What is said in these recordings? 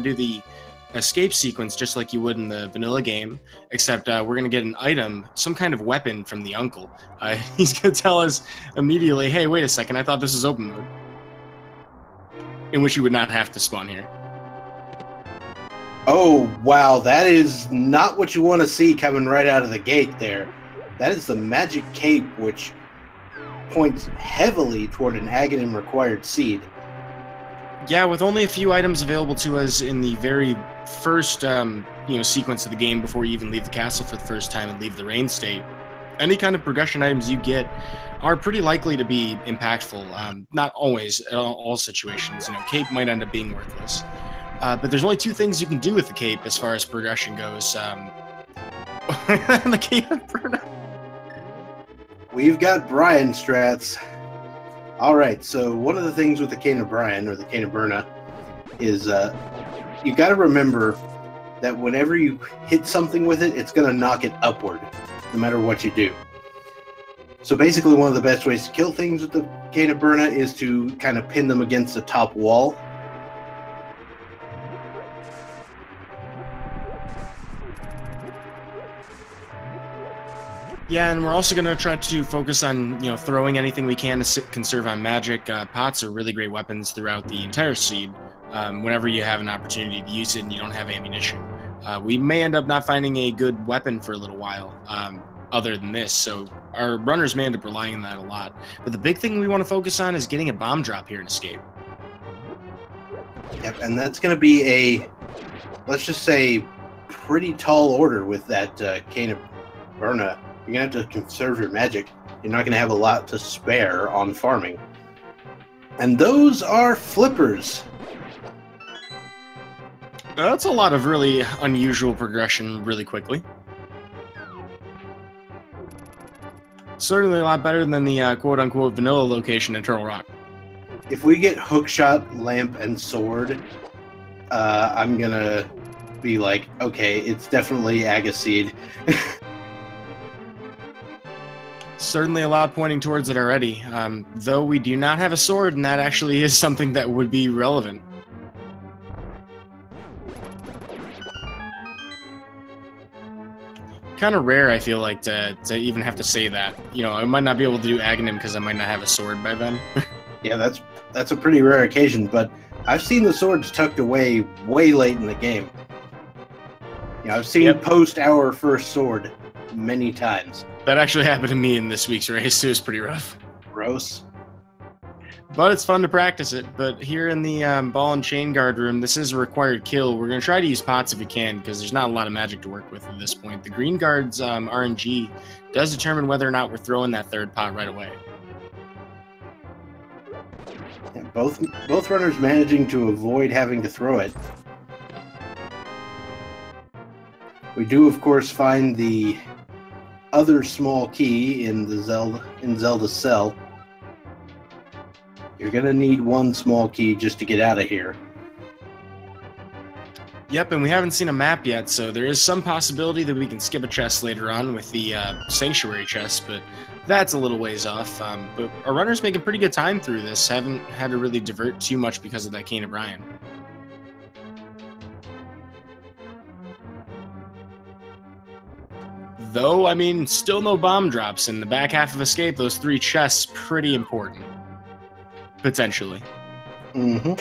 do the escape sequence just like you would in the vanilla game, except we're going to get an item, some kind of weapon from the uncle. He's going to tell us immediately, hey, wait a second, I thought this was open mode. In which you would not have to spawn here. Oh, wow, that is not what you want to see coming right out of the gate there. That is the magic cape, which points heavily toward an Aghanim required seed. Yeah, with only a few items available to us in the very first sequence of the game before you even leave the castle for the first time and leave the rain state, any kind of progression items you get are pretty likely to be impactful. Not always, in all situations. Cape might end up being worthless. But there's only two things you can do with the cape as far as progression goes. The cape of Bruna. We've got Brian strats. All right, so one of the things with the Cane of Brian, or the Cane of Bruna, is you got to remember that whenever you hit something with it, it's going to knock it upward, no matter what you do. So basically, one of the best ways to kill things with the Cane of Bruna is to kind of pin them against the top wall. Yeah, and we're also going to try to focus on, throwing anything we can to conserve on magic. Pots are really great weapons throughout the entire seed. Whenever you have an opportunity to use it and you don't have ammunition. We may end up not finding a good weapon for a little while, other than this, so our runners may end up relying on that a lot. But the big thing we want to focus on is getting a bomb drop here in Escape. Yep, and that's going to be a, let's just say, pretty tall order with that Cane of Bruna. You're going to have to conserve your magic. You're not going to have a lot to spare on farming. And those are flippers. That's a lot of really unusual progression really quickly. Certainly a lot better than the quote-unquote vanilla location in Turtle Rock. If we get hookshot, lamp, and sword, I'm going to be like, okay, it's definitely Agaseed. Certainly a lot pointing towards it already, though we do not have a sword, and that actually is something that would be relevant. Kind of rare, I feel like, to even have to say that. I might not be able to do Aghanim because I might not have a sword by then. Yeah, that's a pretty rare occasion, but I've seen the swords tucked away way late in the game. I've seen post our first sword many times. That actually happened to me in this week's race. It was pretty rough. Gross. But it's fun to practice it. But here in the ball and chain guard room, this is a required kill. We're going to try to use pots if we can, because there's not a lot of magic to work with at this point. The green guard's RNG does determine whether or not we're throwing that third pot right away. Yeah, both runners managing to avoid having to throw it. We do, of course, find the other small key in the Zelda's cell. You're gonna need one small key just to get out of here. Yep, and we haven't seen a map yet, so there is some possibility that we can skip a chest later on with the Sanctuary chest, but that's a little ways off. But our runner's making pretty good time through this. Haven't had to really divert too much because of that Cane of Brian. Though, still no bomb drops. In the back half of Escape, those 3 chests, pretty important. Potentially. Mm-hmm.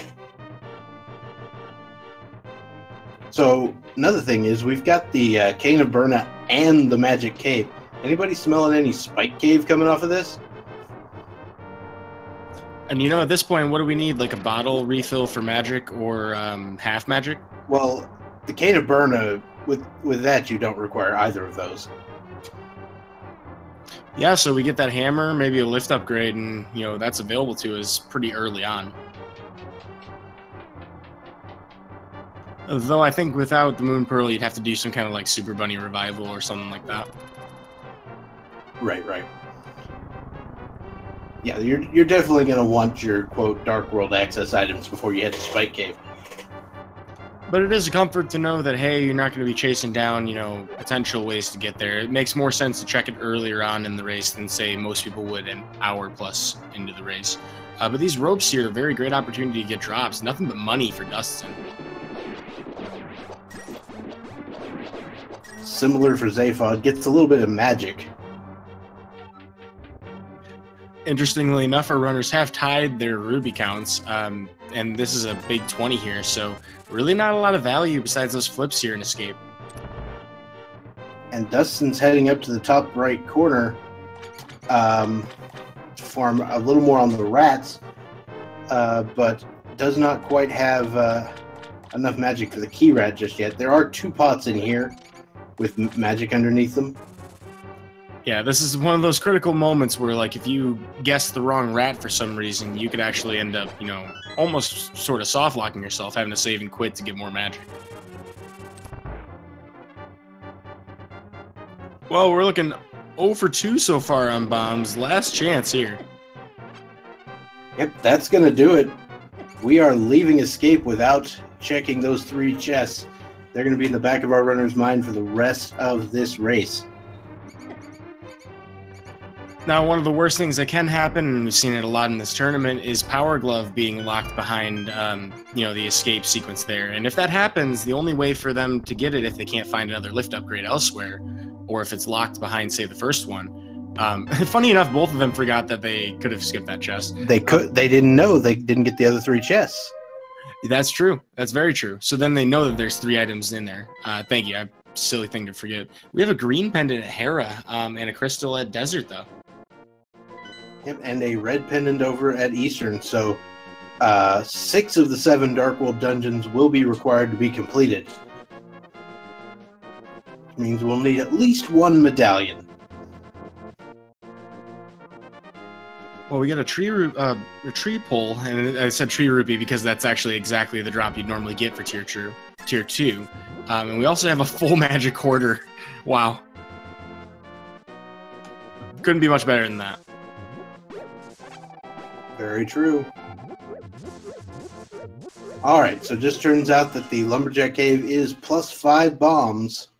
So, another thing is, we've got the Cane of Bruna and the Magic Cave. Anybody smelling any Spike Cave coming off of this? And at this point, what do we need? Like a bottle refill for magic or half magic? Well, the Cane of Bruna, with that, you don't require either of those. Yeah, so we get that hammer, maybe a lift upgrade, and, that's available to us pretty early on. Though I think without the Moon Pearl, you'd have to do some kind of like Super Bunny revival or something like that. Right. Yeah, you're definitely going to want your, quote, Dark World access items before you head to Spike Cave. But it is a comfort to know that, hey, you're not going to be chasing down, potential ways to get there. It makes more sense to check it earlier on in the race than, say, most people would an hour plus into the race. But these ropes here are a very great opportunity to get drops. Nothing but money for dustsen. similar for Zaphod, gets a little bit of magic. Interestingly enough, our runners have tied their ruby counts, and this is a big 20 here, so really not a lot of value besides those flips here in Escape. And Dustsen's heading up to the top right corner to farm a little more on the rats, but does not quite have enough magic for the key rat just yet. There are 2 pots in here with magic underneath them. Yeah, this is one of those critical moments where, like, if you guess the wrong rat for some reason, you could actually end up, you know, almost sort of soft-locking yourself, having to save and quit to get more magic. Well, we're looking 0 for 2 so far on bombs. Last chance here. Yep, that's going to do it. We are leaving Escape without checking those 3 chests. They're going to be in the back of our runner's mind for the rest of this race. Now, one of the worst things that can happen, and we've seen it a lot in this tournament, is Power Glove being locked behind, you know, the escape sequence there. And if that happens, the only way for them to get it, if they can't find another lift upgrade elsewhere, or if it's locked behind, say, the first one. Funny enough, both of them forgot that they could have skipped that chest. They didn't know they didn't get the other 3 chests. That's true. That's very true. So then they know that there's 3 items in there. Thank you. Silly thing to forget. We have a green pendant at Hera, and a crystal at Desert, though. Yep, and a red pendant over at Eastern. So 6 of the 7 Dark World dungeons will be required to be completed. Which means we'll need at least 1 medallion. Well, we got a tree pole, and I said tree rupee because that's actually exactly the drop you'd normally get for tier 2. And we also have a full magic quarter. Wow. Couldn't be much better than that. Very true. Alright, so just turns out that the Lumberjack Cave is plus 5 bombs.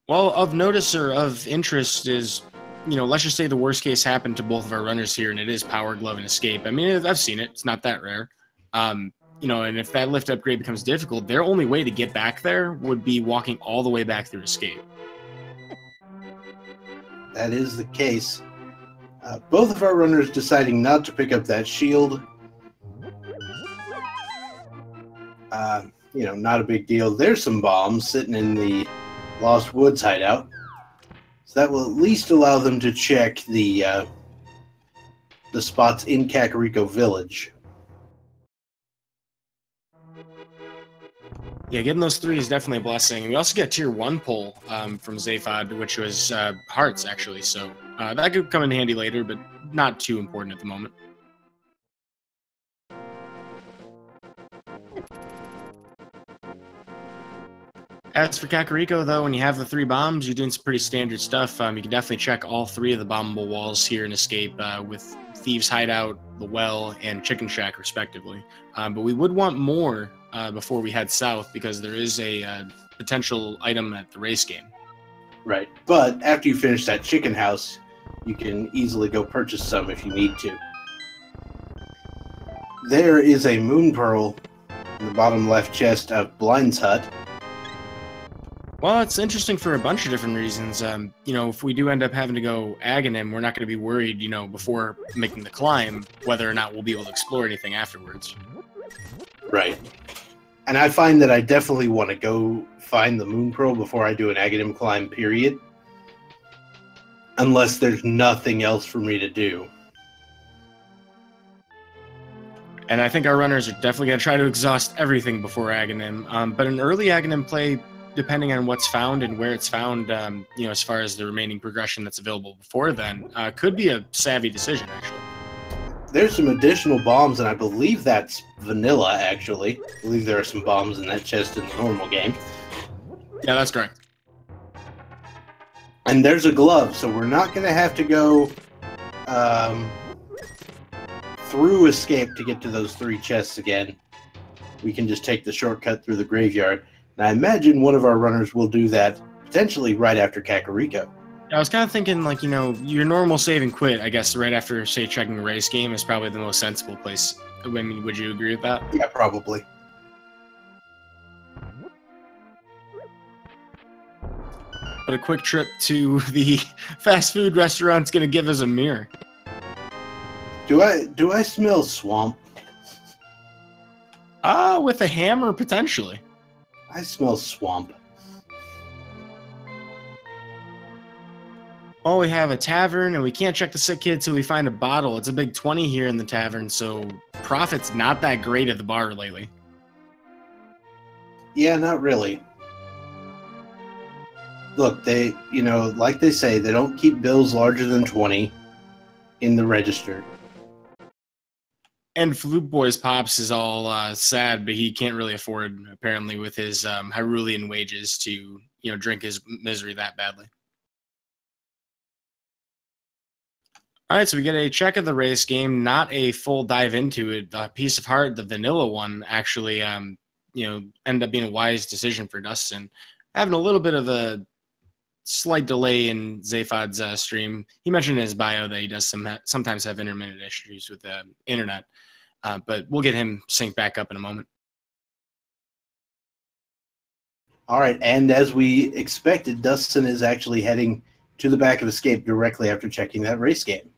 Well, of notice or of interest is, you know, let's just say the worst case happened to both of our runners here, and it is Power Glove and Escape. I mean, I've seen it. It's not that rare. You know, and if that lift upgrade becomes difficult, their only way to get back there would be walking all the way back through Escape. That is the case. Both of our runners deciding not to pick up that shield. You know, not a big deal. There's some bombs sitting in the Lost Woods hideout. So that will at least allow them to check the spots in Kakariko Village. Yeah, getting those 3 is definitely a blessing. We also get tier 1 pull from Zaphod, which was hearts, actually. So that could come in handy later, but not too important at the moment. As for Kakariko, though, when you have the 3 bombs, you're doing some pretty standard stuff. You can definitely check all 3 of the bombable walls here in Escape with Thieves' Hideout, the Well, and Chicken Shack, respectively. But we would want more before we head south, because there is a potential item at the race game. Right, but after you finish that chicken house, you can easily go purchase some if you need to. There is a moon pearl in the bottom left chest of Blind's hut. Well, it's interesting for a bunch of different reasons. You know, if we do end up having to go Aghanim, we're not going to be worried, you know, before making the climb, whether or not we'll be able to explore anything afterwards. Right. And I find that I definitely want to go find the moon pearl before I do an Aghanim climb, period. Unless there's nothing else for me to do. And I think our runners are definitely going to try to exhaust everything before Aghanim. But an early Aghanim play, depending on what's found and where it's found, you know, as far as the remaining progression that's available before then, could be a savvy decision, actually. There's some additional bombs, and I believe that's vanilla, actually. I believe there are some bombs in that chest in the normal game. Yeah, that's correct. And there's a glove, so we're not going to have to go through Escape to get to those 3 chests again. We can just take the shortcut through the graveyard. And I imagine one of our runners will do that potentially right after Kakariko. I was kind of thinking, like, you know, your normal save and quit, I guess, right after, say, checking a race game is probably the most sensible place. I mean, would you agree with that? Yeah, probably. But a quick trip to the fast food restaurant's gonna give us a mirror. Do I smell swamp? With a hammer, potentially. I smell swamp. Oh, we have a tavern, and we can't check the sick kid till we find a bottle. It's a big 20 here in the tavern, so profit's not that great at the bar lately. Yeah, not really. Look, they, like they say, they don't keep bills larger than 20 in the register. And Flute Boy's Pops is all sad, but he can't really afford, apparently, with his Hyrulean wages to, drink his misery that badly. All right, so we get a check of the race game, not a full dive into it. A Piece of Heart, the vanilla one, actually, ended up being a wise decision for Dustsen. Having a little bit of a slight delay in Zaphod's stream. He mentioned in his bio that he does sometimes have intermittent issues with the internet, but we'll get him synced back up in a moment. All right, and as we expected, Dustsen is actually heading to the back of Escape directly after checking that race game.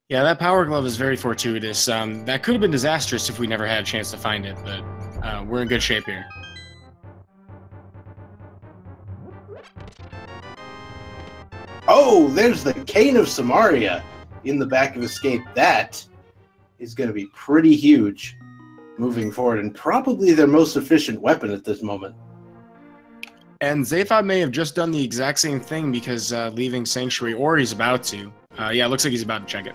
Yeah, that Power Glove is very fortuitous. That could have been disastrous if we never had a chance to find it, but we're in good shape here. Oh, there's the Cane of Samaria in the back of Escape. That is going to be pretty huge moving forward, and probably their most efficient weapon at this moment. And Zaphod may have just done the exact same thing because leaving Sanctuary, or he's about to. Yeah, it looks like he's about to check it.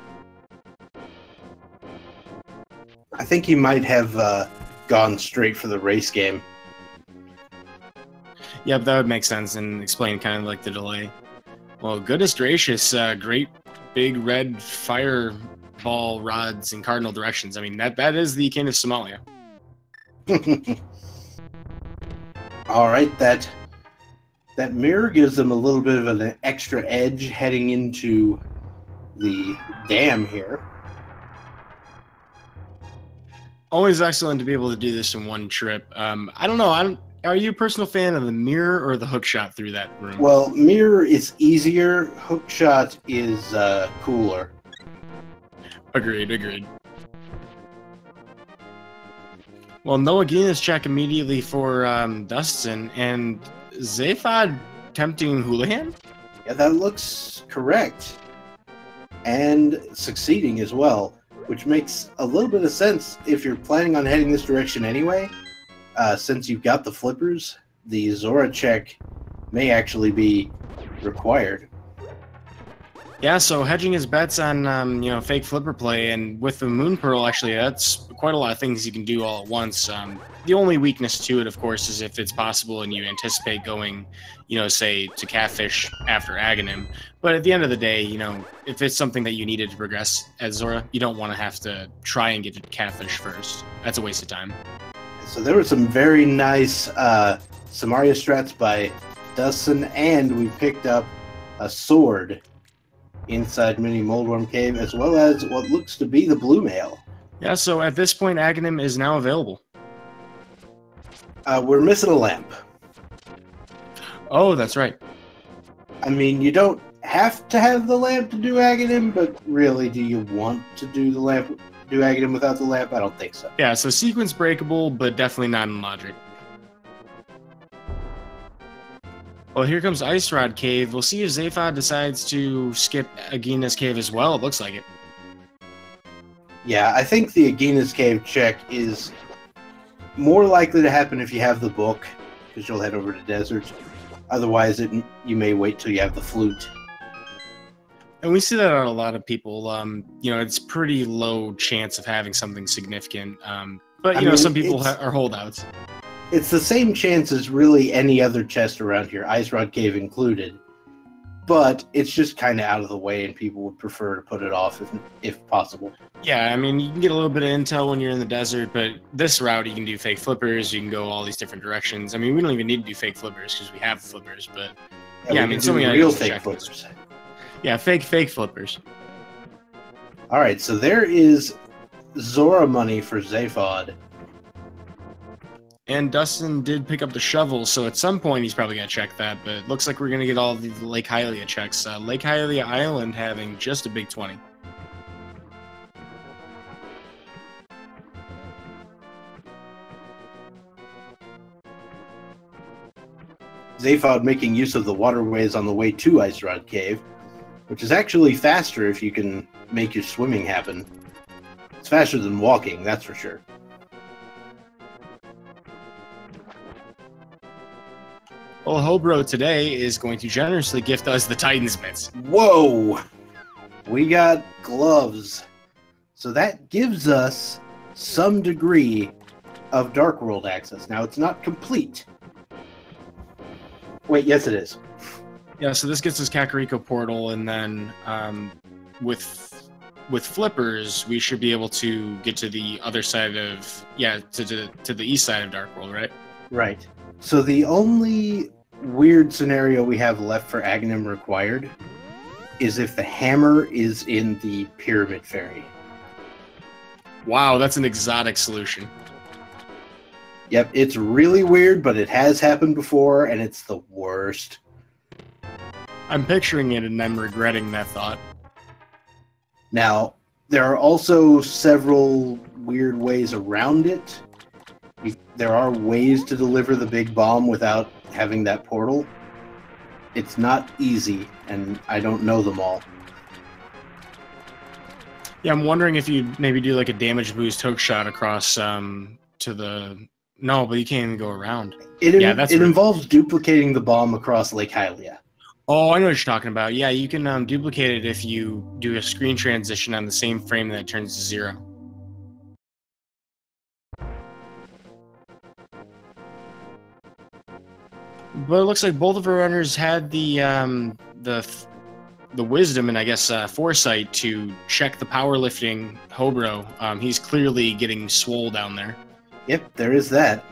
I think he might have gone straight for the race game. Yep, that would make sense and explain kind of like the delay. Well, goodness gracious, great big red fireball rods in cardinal directions. I mean, that is the Cane of Somalia. All right, that mirror gives them a little bit of an extra edge heading into the dam here. Always excellent to be able to do this in one trip. I don't know. Are you a personal fan of the mirror or the hook shot through that room? Well, mirror is easier. Hook shot is cooler. Agreed. Well, no Aegina's check immediately for Dustsen, and Zaphod tempting Houlihan? Yeah, that looks correct. And succeeding as well, which makes a little bit of sense if you're planning on heading this direction anyway. Since you've got the flippers, the Zora check may actually be required. Yeah, so hedging his bets on fake flipper play, and with the Moon Pearl, actually, that's quite a lot of things you can do all at once. The only weakness to it, of course, is if it's possible and you anticipate going, say to Catfish after Aghanim. But at the end of the day, if it's something that you needed to progress as Zora, you don't want to have to try and get to Catfish first. That's a waste of time. So there were some very nice Samaria strats by Dustsen, and we picked up a sword inside Mini Moldworm Cave, as well as what looks to be the Blue Mail. Yeah, so at this point, Aghanim is now available. We're missing a lamp. Oh, that's right. I mean, you don't have to have the lamp to do Aghanim, but really, do you want to do Aghanim without the lamp? I don't think so. Yeah, so sequence breakable, but definitely not in logic. Well, here comes Ice Rod Cave. We'll see if Zaphod decides to skip Aegina's Cave as well. It looks like it. Yeah, I think the Aegina's Cave check is more likely to happen if you have the book, because you'll head over to Desert. Otherwise, you may wait till you have the flute. And we see that on a lot of people. It's pretty low chance of having something significant. But, some people are holdouts. It's the same chance as really any other chest around here, Ice Rod Cave included. But it's just kind of out of the way, and people would prefer to put it off if possible. Yeah, I mean, you can get a little bit of intel when you're in the desert, but this route, you can do fake flippers, you can go all these different directions. I mean, we don't even need to do fake flippers because we have flippers, but yeah, I mean, some real fake flippers. Yeah, fake flippers. All right, so there is Zora money for Zaphod. And Dustin did pick up the shovel, so at some point he's probably going to check that, but it looks like we're going to get all the Lake Hylia checks. Lake Hylia Island having just a big 20. Zaphod making use of the waterways on the way to Ice Rod Cave, which is actually faster if you can make your swimming happen. It's faster than walking, that's for sure. Well, Hobro today is going to generously gift us the Titan's Mitts. Whoa! We got gloves. So that gives us some degree of Dark World access. Now, it's not complete. Wait, yes it is. Yeah, so this gets us Kakariko Portal, and then with flippers, we should be able to get to the other side of, to the east side of Dark World, right? Right. So the only weird scenario we have left for Aghanim required is if the hammer is in the Pyramid Fairy. Wow, that's an exotic solution. Yep, it's really weird, but it has happened before, and it's the worst. I'm picturing it, and I'm regretting that thought. Now, there are also several weird ways around it. There are ways to deliver the big bomb without having that portal. It's not easy, and I don't know them all. Yeah, I'm wondering if you maybe do like a damage boost hook shot across to the... No, but you can't even go around. It involves duplicating the bomb across Lake Hylia. Oh, I know what you're talking about. Yeah, you can duplicate it if you do a screen transition on the same frame that turns to 0. But it looks like both of our runners had the wisdom and I guess foresight to check the powerlifting Hobro. He's clearly getting swole down there. Yep, there is that.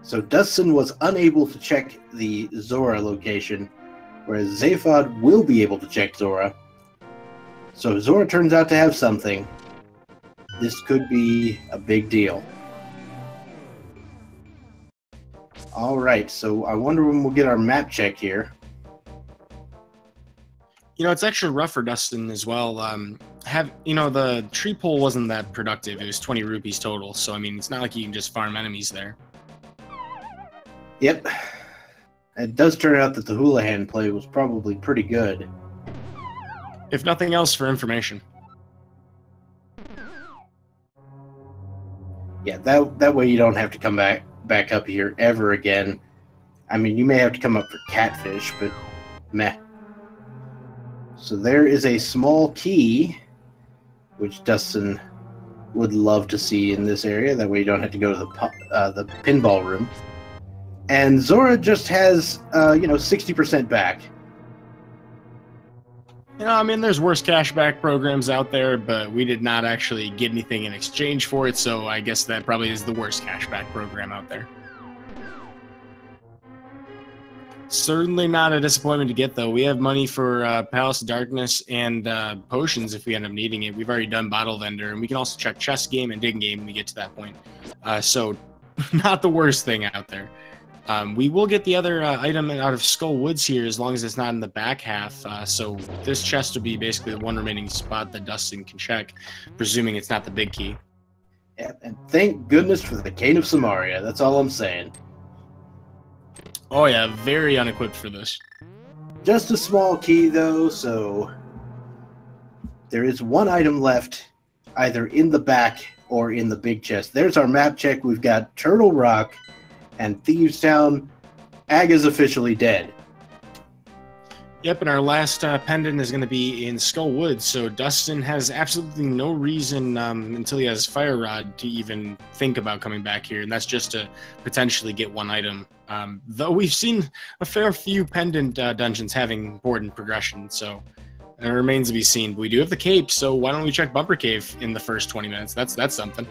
So Dustsen was unable to check the Zora location, whereas Zaphod will be able to check Zora. So Zora turns out to have something. This could be a big deal. Alright, so I wonder when we'll get our map check here. You know, it's actually rough for Dustin as well. The tree pole wasn't that productive. It was 20 rupees total, so I mean, it's not like you can just farm enemies there. Yep. It does turn out that the Houlihan play was probably pretty good. If nothing else, for information. Yeah, that way you don't have to come back up here ever again. I mean, you may have to come up for catfish, but meh. So there is a small key, which Dustin would love to see in this area. That way you don't have to go to the pinball room. And Zora just has, 60% back. You know, I mean, there's worse cashback programs out there, but we did not actually get anything in exchange for it, so I guess that probably is the worst cashback program out there. Certainly not a disappointment to get, though. We have money for Palace of Darkness and potions if we end up needing it. We've already done Bottle Vendor, and we can also check Chest Game and Dig Game when we get to that point. So, not the worst thing out there. We will get the other item out of Skull Woods here as long as it's not in the back half. So this chest will be basically the one remaining spot that Dustin can check, presuming it's not the big key. Yeah, and thank goodness for the Cane of Samaria. That's all I'm saying. Oh yeah, very unequipped for this. Just a small key though, so there is one item left either in the back or in the big chest. There's our map check. We've got Turtle Rock and Thieves Town. Ag is officially dead. Yep, and our last pendant is going to be in Skull Woods, so Dustin has absolutely no reason until he has Fire Rod to even think about coming back here, and that's just to potentially get one item. Though we've seen a fair few pendant dungeons having board and progression, so it remains to be seen. But we do have the cape, so why don't we check Bumper Cave in the first 20 minutes? That's something.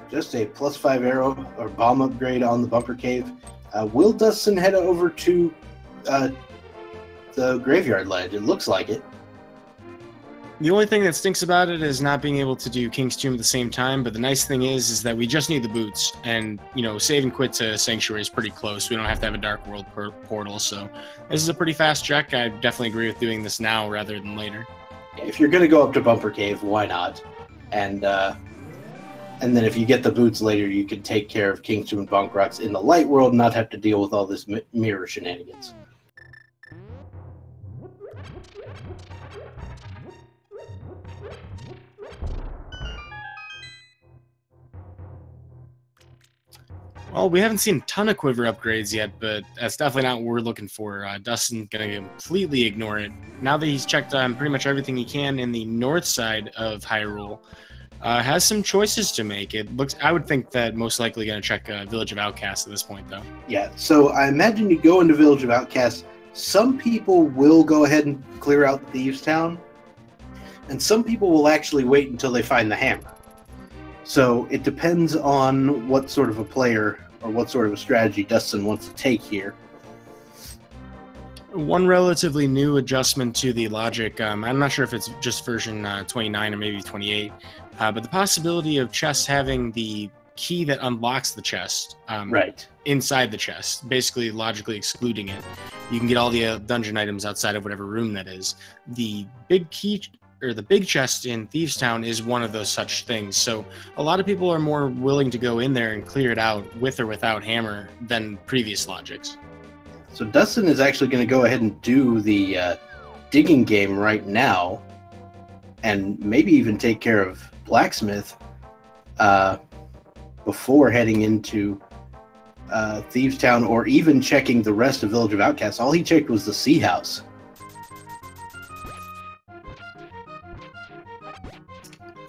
Just a +5 arrow or bomb upgrade on the Bumper Cave. Will Dustin head over to the graveyard ledge. It looks like it. The only thing that stinks about it is not being able to do King's Tomb at the same time, but the nice thing is that we just need the boots, and, you know, save and quit to Sanctuary is pretty close. We don't have to have a Dark World portal, so this is a pretty fast check. I definitely agree with doing this now rather than later. If you're going to go up to Bumper Cave, why not? And then if you get the boots later, you can take care of King's Tomb and Bonk Rocks in the light world and not have to deal with all this mirror shenanigans. Well, we haven't seen a ton of Quiver upgrades yet, but that's definitely not what we're looking for. Dustin's going to completely ignore it. Now that he's checked pretty much everything he can in the north side of Hyrule, has some choices to make. I would think that most likely going to check Village of Outcasts at this point, though. Yeah, so I imagine you go into Village of Outcasts. Some people will go ahead and clear out Thieves Town, and some people will actually wait until they find the hammer. So it depends on what sort of a player or what sort of a strategy Dustin wants to take here. One relatively new adjustment to the logic, I'm not sure if it's just version 29 or maybe 28, but the possibility of chests having the key that unlocks the chest right inside the chest, basically logically excluding it. You can get all the dungeon items outside of whatever room that is. The big key, or the big chest in Thieves Town, is one of those such things. So a lot of people are more willing to go in there and clear it out with or without hammer than previous logics. So Dustin is actually going to go ahead and do the digging game right now, and maybe even take care of Blacksmith before heading into Thieves Town, or even checking the rest of Village of Outcasts. All he checked was the Sea House.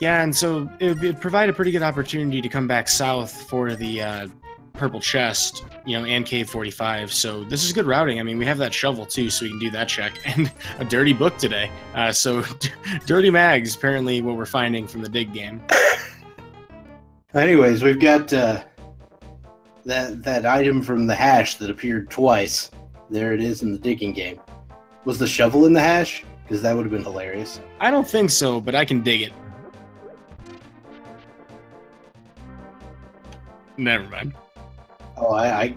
Yeah, and so it would provide a pretty good opportunity to come back south for the purple chest, you know, and Cave 45. So this is good routing. I mean, we have that shovel too, so we can do that check. And a dirty book today. So dirty mags, apparently what we're finding from the dig game. Anyways, we've got that item from the hash that appeared twice. There it is in the digging game. Was the shovel in the hash? Because that would have been hilarious. I don't think so, but I can dig it. Never mind. Oh, I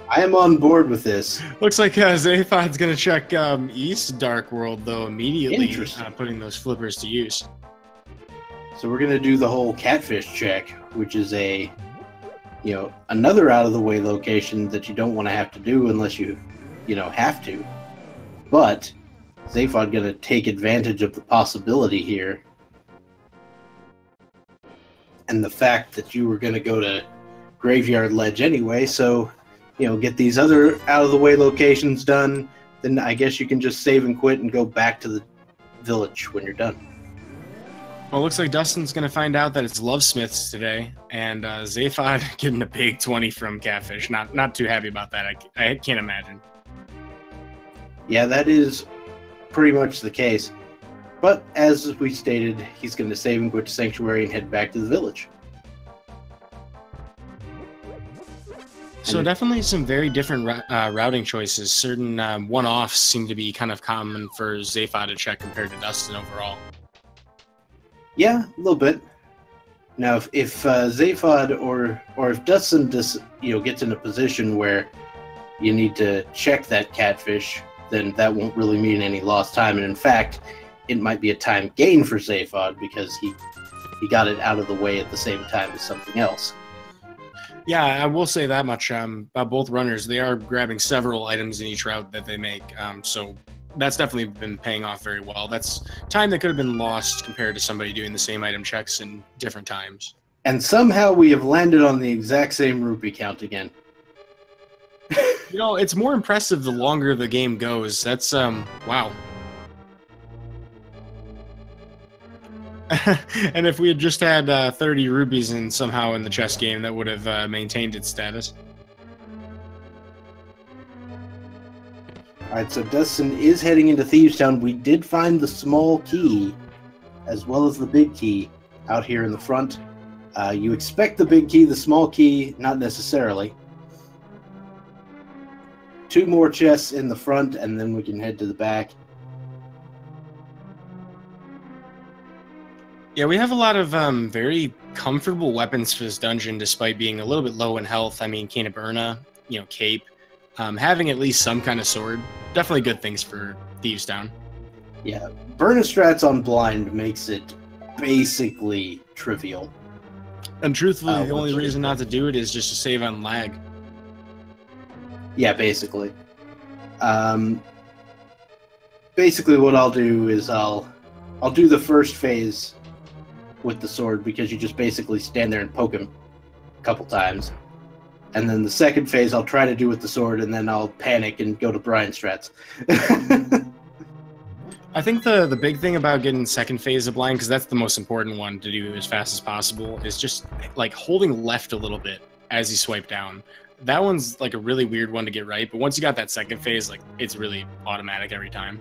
am on board with this. Looks like Zaphod's going to check East Dark World, though, immediately, putting those flippers to use. So we're going to do the whole catfish check, which is another out-of-the-way location that you don't want to have to do unless you have to. But Zaphod going to take advantage of the possibility here, and the fact that you were going to go to Graveyard Ledge anyway, so, get these other out-of-the-way locations done, then I guess you can just save and quit and go back to the village when you're done. Well, it looks like Dustin's going to find out that it's Lovesmiths today, and Zaphod getting a big 20 from Catfish. Not too happy about that, I can't imagine. Yeah, that is pretty much the case. But as we stated, he's going to save and quit to Sanctuary and head back to the village. So definitely some very different routing choices. Certain one-offs seem to be kind of common for Zaphod to check compared to Dustin overall. Yeah, a little bit. Now, if Zaphod or if Dustin just gets in a position where you need to check that catfish, then that won't really mean any lost time. And in fact, it might be a time gain for Zaphod because he got it out of the way at the same time as something else. Yeah, I will say that much about both runners. They are grabbing several items in each route that they make, so that's definitely been paying off very well. That's time that could have been lost compared to somebody doing the same item checks in different times. And somehow we have landed on the exact same rupee count again. It's more impressive the longer the game goes. That's, wow. And if we had just had 30 rupees somehow in the chess game, that would have maintained its status. Alright, so Dustin is heading into Thieves Town. We did find the small key, as well as the big key, out here in the front. You expect the big key, the small key, not necessarily. 2 more chests in the front, and then we can head to the back. Yeah, we have a lot of very comfortable weapons for this dungeon, despite being a little bit low in health. I mean, Cane of Burna, cape, having at least some kind of sword, definitely good things for Thieves Town. Yeah, Burna strats on blind makes it basically trivial. And truthfully, the only reason not to do it is just to save on lag. Yeah, basically. Basically, what I'll do is I'll do the first phase with the sword, because you just basically stand there and poke him a couple times. And then the second phase I'll try to do with the sword, and then I'll panic and go to Brian strats. I think the big thing about getting second phase of blind, because that's the most important one to do as fast as possible, is just like holding left a little bit as you swipe down. That one's like a really weird one to get right, but once you got that second phase, like it's really automatic every time.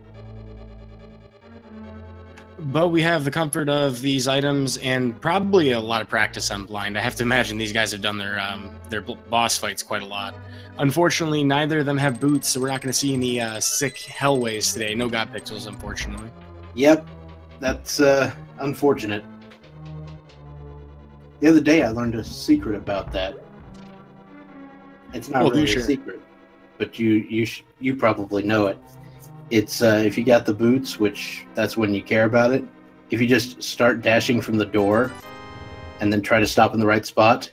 But we have the comfort of these items and probably a lot of practice on blind. I have to imagine these guys have done their boss fights quite a lot. Unfortunately, neither of them have boots, so we're not going to see any sick hellways today. No god pixels, unfortunately. Yep, that's unfortunate. The other day I learned a secret about that. It's not really a secret, but you probably know it. It's if you got the boots, which that's when you care about it. If you just start dashing from the door and then try to stop in the right spot,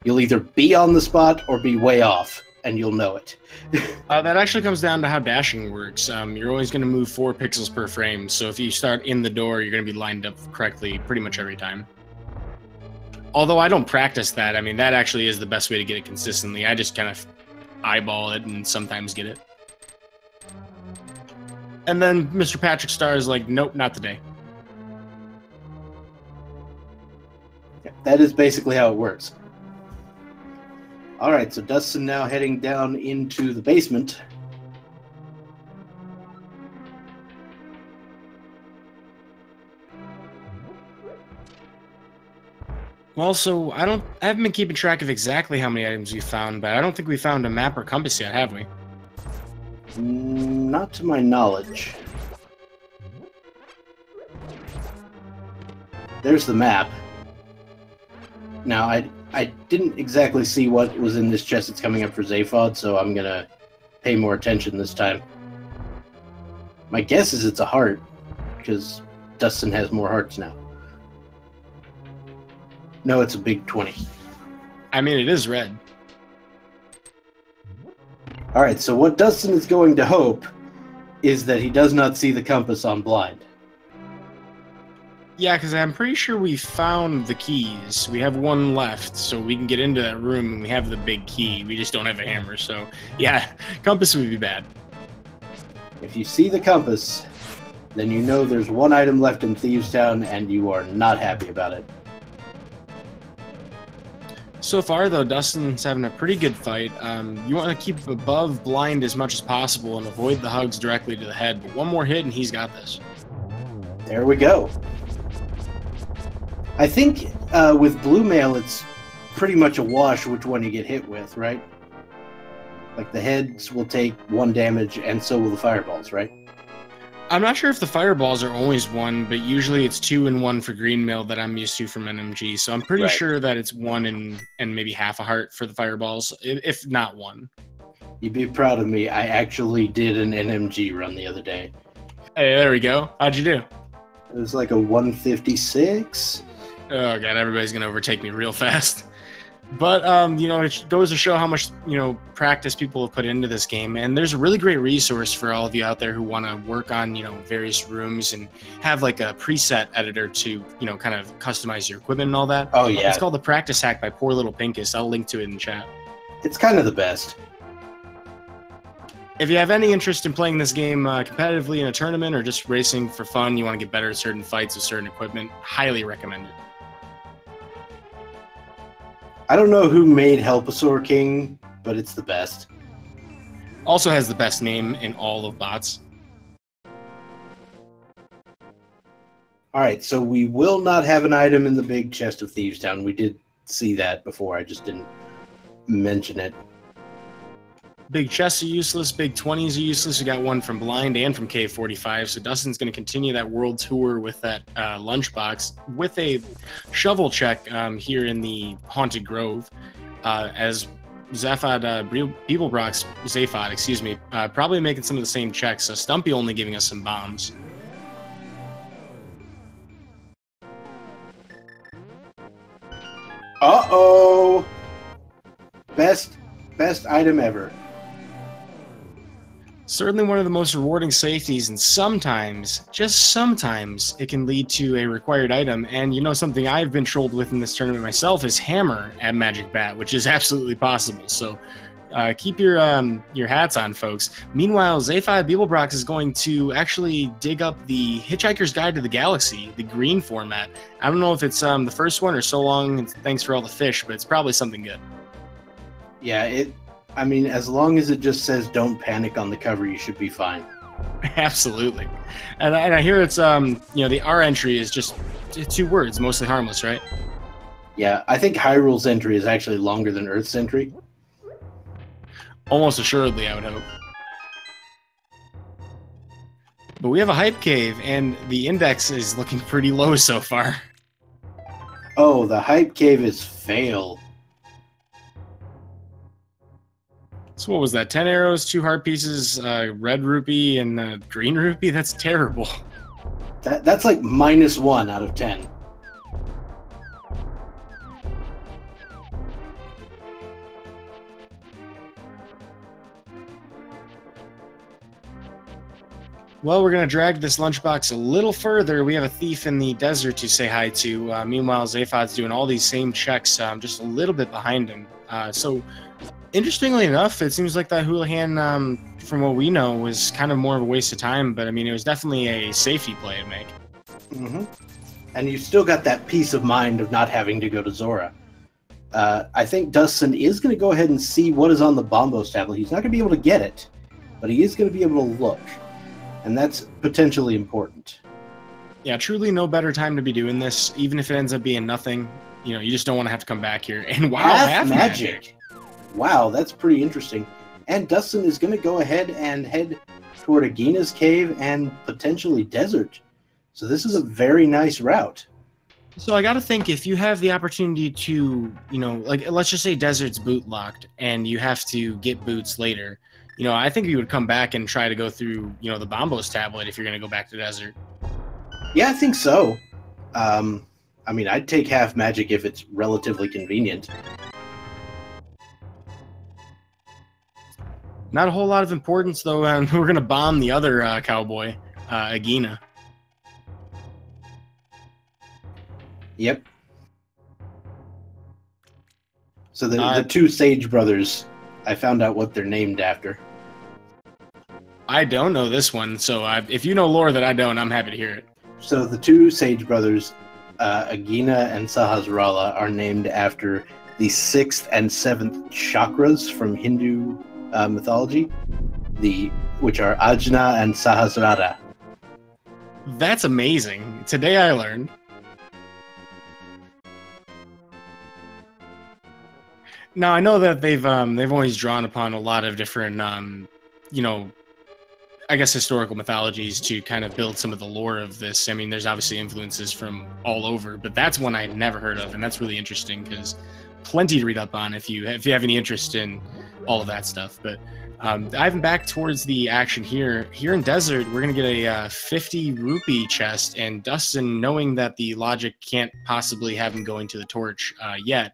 you'll either be on the spot or be way off, and you'll know it. That actually comes down to how dashing works. You're always going to move 4 pixels per frame, so if you start in the door, you're going to be lined up correctly pretty much every time. Although I don't practice that. I mean, that actually is the best way to get it consistently. I just kind of eyeball it and sometimes get it. And then Mr. Patrick Star is like, nope, not today. That is basically how it works. All right, so Dustsen now heading down into the basement. Well, so I haven't been keeping track of exactly how many items we found, but I don't think we found a map or compass yet, have we? Not to my knowledge. There's the map. Now, I didn't exactly see what was in this chest that's coming up for Zaphod, so I'm gonna pay more attention this time. My guess is it's a heart, because Dustsen has more hearts now. No, it's a big 20. I mean, it is red. All right, so what Dustsen is going to hope is that he does not see the compass on blind. Yeah, because I'm pretty sure we found the keys. We have one left, so we can get into that room, and we have the big key. We just don't have a hammer, so yeah, compass would be bad. If you see the compass, then you know there's one item left in Thieves Town, and you are not happy about it. So far, though, Dustsen's having a pretty good fight. You want to keep above blind as much as possible and avoid the hugs directly to the head, but one more hit and he's got this. There we go. I think with Blue Mail, it's pretty much a wash which one you get hit with, right? Like the heads will take 1 damage, and so will the fireballs, right? I'm not sure if the fireballs are always 1, but usually it's 2 and 1 for green mail that I'm used to from NMG. So I'm pretty sure that it's 1 and maybe half a heart for the fireballs, if not 1. You'd be proud of me. I actually did an NMG run the other day. Hey, there we go. How'd you do? It was like a 156. Oh god, everybody's gonna overtake me real fast. But it goes to show how much practice people have put into this game, and there's a really great resource for all of you out there who want to work on various rooms and have like a preset editor to kind of customize your equipment and all that. Oh yeah, it's called the Practice Hack by Poor Little Pinkus. I'll link to it in chat. It's kind of the best. If you have any interest in playing this game competitively in a tournament or just racing for fun, you want to get better at certain fights with certain equipment, highly recommend it. I don't know who made Helpasaur King, but it's the best. Also has the best name in all of bots. Alright, so we will not have an item in the big chest of Thieves Town. We did see that before, I just didn't mention it. Big chests are useless. Big 20s are useless. We got one from Blind and from K45. So Dustin's going to continue that world tour with that lunchbox with a shovel check here in the Haunted Grove. As Zaphod, excuse me, probably making some of the same checks. So Stumpy only giving us some bombs. Uh-oh! Best item ever. Certainly one of the most rewarding safeties, and sometimes, just sometimes, it can lead to a required item. And you know, something I've been trolled with in this tournament myself is Hammer at Magic Bat, which is absolutely possible. So keep your hats on, folks. Meanwhile, Zaphod Beeblebrox is going to actually dig up the Hitchhiker's Guide to the Galaxy, the green format. I don't know if it's the first one or So Long and Thanks for All the Fish, but it's probably something good. Yeah, I mean, as long as it just says "Don't panic" on the cover, you should be fine. Absolutely. And I hear it's the R entry is just 2 words, mostly harmless, right? Yeah, I think Hyrule's entry is actually longer than Earth's entry. Almost assuredly, I would hope. But we have a hype cave, and the index is looking pretty low so far. Oh, the hype cave is fail. So what was that? 10 arrows, 2 heart pieces, red rupee, and green rupee? That's terrible. That's like -1 out of 10. Well, we're going to drag this lunchbox a little further. We have a thief in the desert to say hi to. Meanwhile, Zaphod's doing all these same checks, just a little bit behind him. So, interestingly enough, it seems like that Houlihan, from what we know, was kind of more of a waste of time. But, I mean, it was definitely a safety play to make. Mm-hmm. And you still got that peace of mind of not having to go to Zora. I think dustsen is going to go ahead and see what is on the Bombos tablet. He's not going to be able to get it, but he is going to be able to look. And that's potentially important. Yeah, truly no better time to be doing this, even if it ends up being nothing. You know, you just don't want to have to come back here. And wow, half magic. Wow, that's pretty interesting. And dustsen is going to go ahead and head toward Agina's cave and potentially desert. So this is a very nice route. So I got to think, if you have the opportunity to, like, let's just say desert's boot locked and you have to get boots later. I think you would come back and try to go through, the Bombos tablet if you're going to go back to desert. Yeah, I think so. I mean, I'd take half magic if it's relatively convenient. Not a whole lot of importance, though. We're going to bomb the other cowboy, Agina. Yep. So the 2 Sage brothers, I found out what they're named after. I don't know this one, so if you know lore that I don't, I'm happy to hear it. So the 2 Sage brothers, Agina and Sahasrara, are named after the 6th and 7th chakras from Hindu mythology, which are Ajna and Sahasrara. That's amazing. Today I learned. Now, I know that they've always drawn upon a lot of different, I guess historical mythologies to kind of build some of the lore of this. I mean, there's obviously influences from all over, but that's one I had never heard of, and that's really interesting because plenty to read up on if you have any interest in all of that stuff. But diving back towards the action here in desert, we're gonna get a 50 rupee chest, and dustsen, knowing that the logic can't possibly have him going to the torch yet,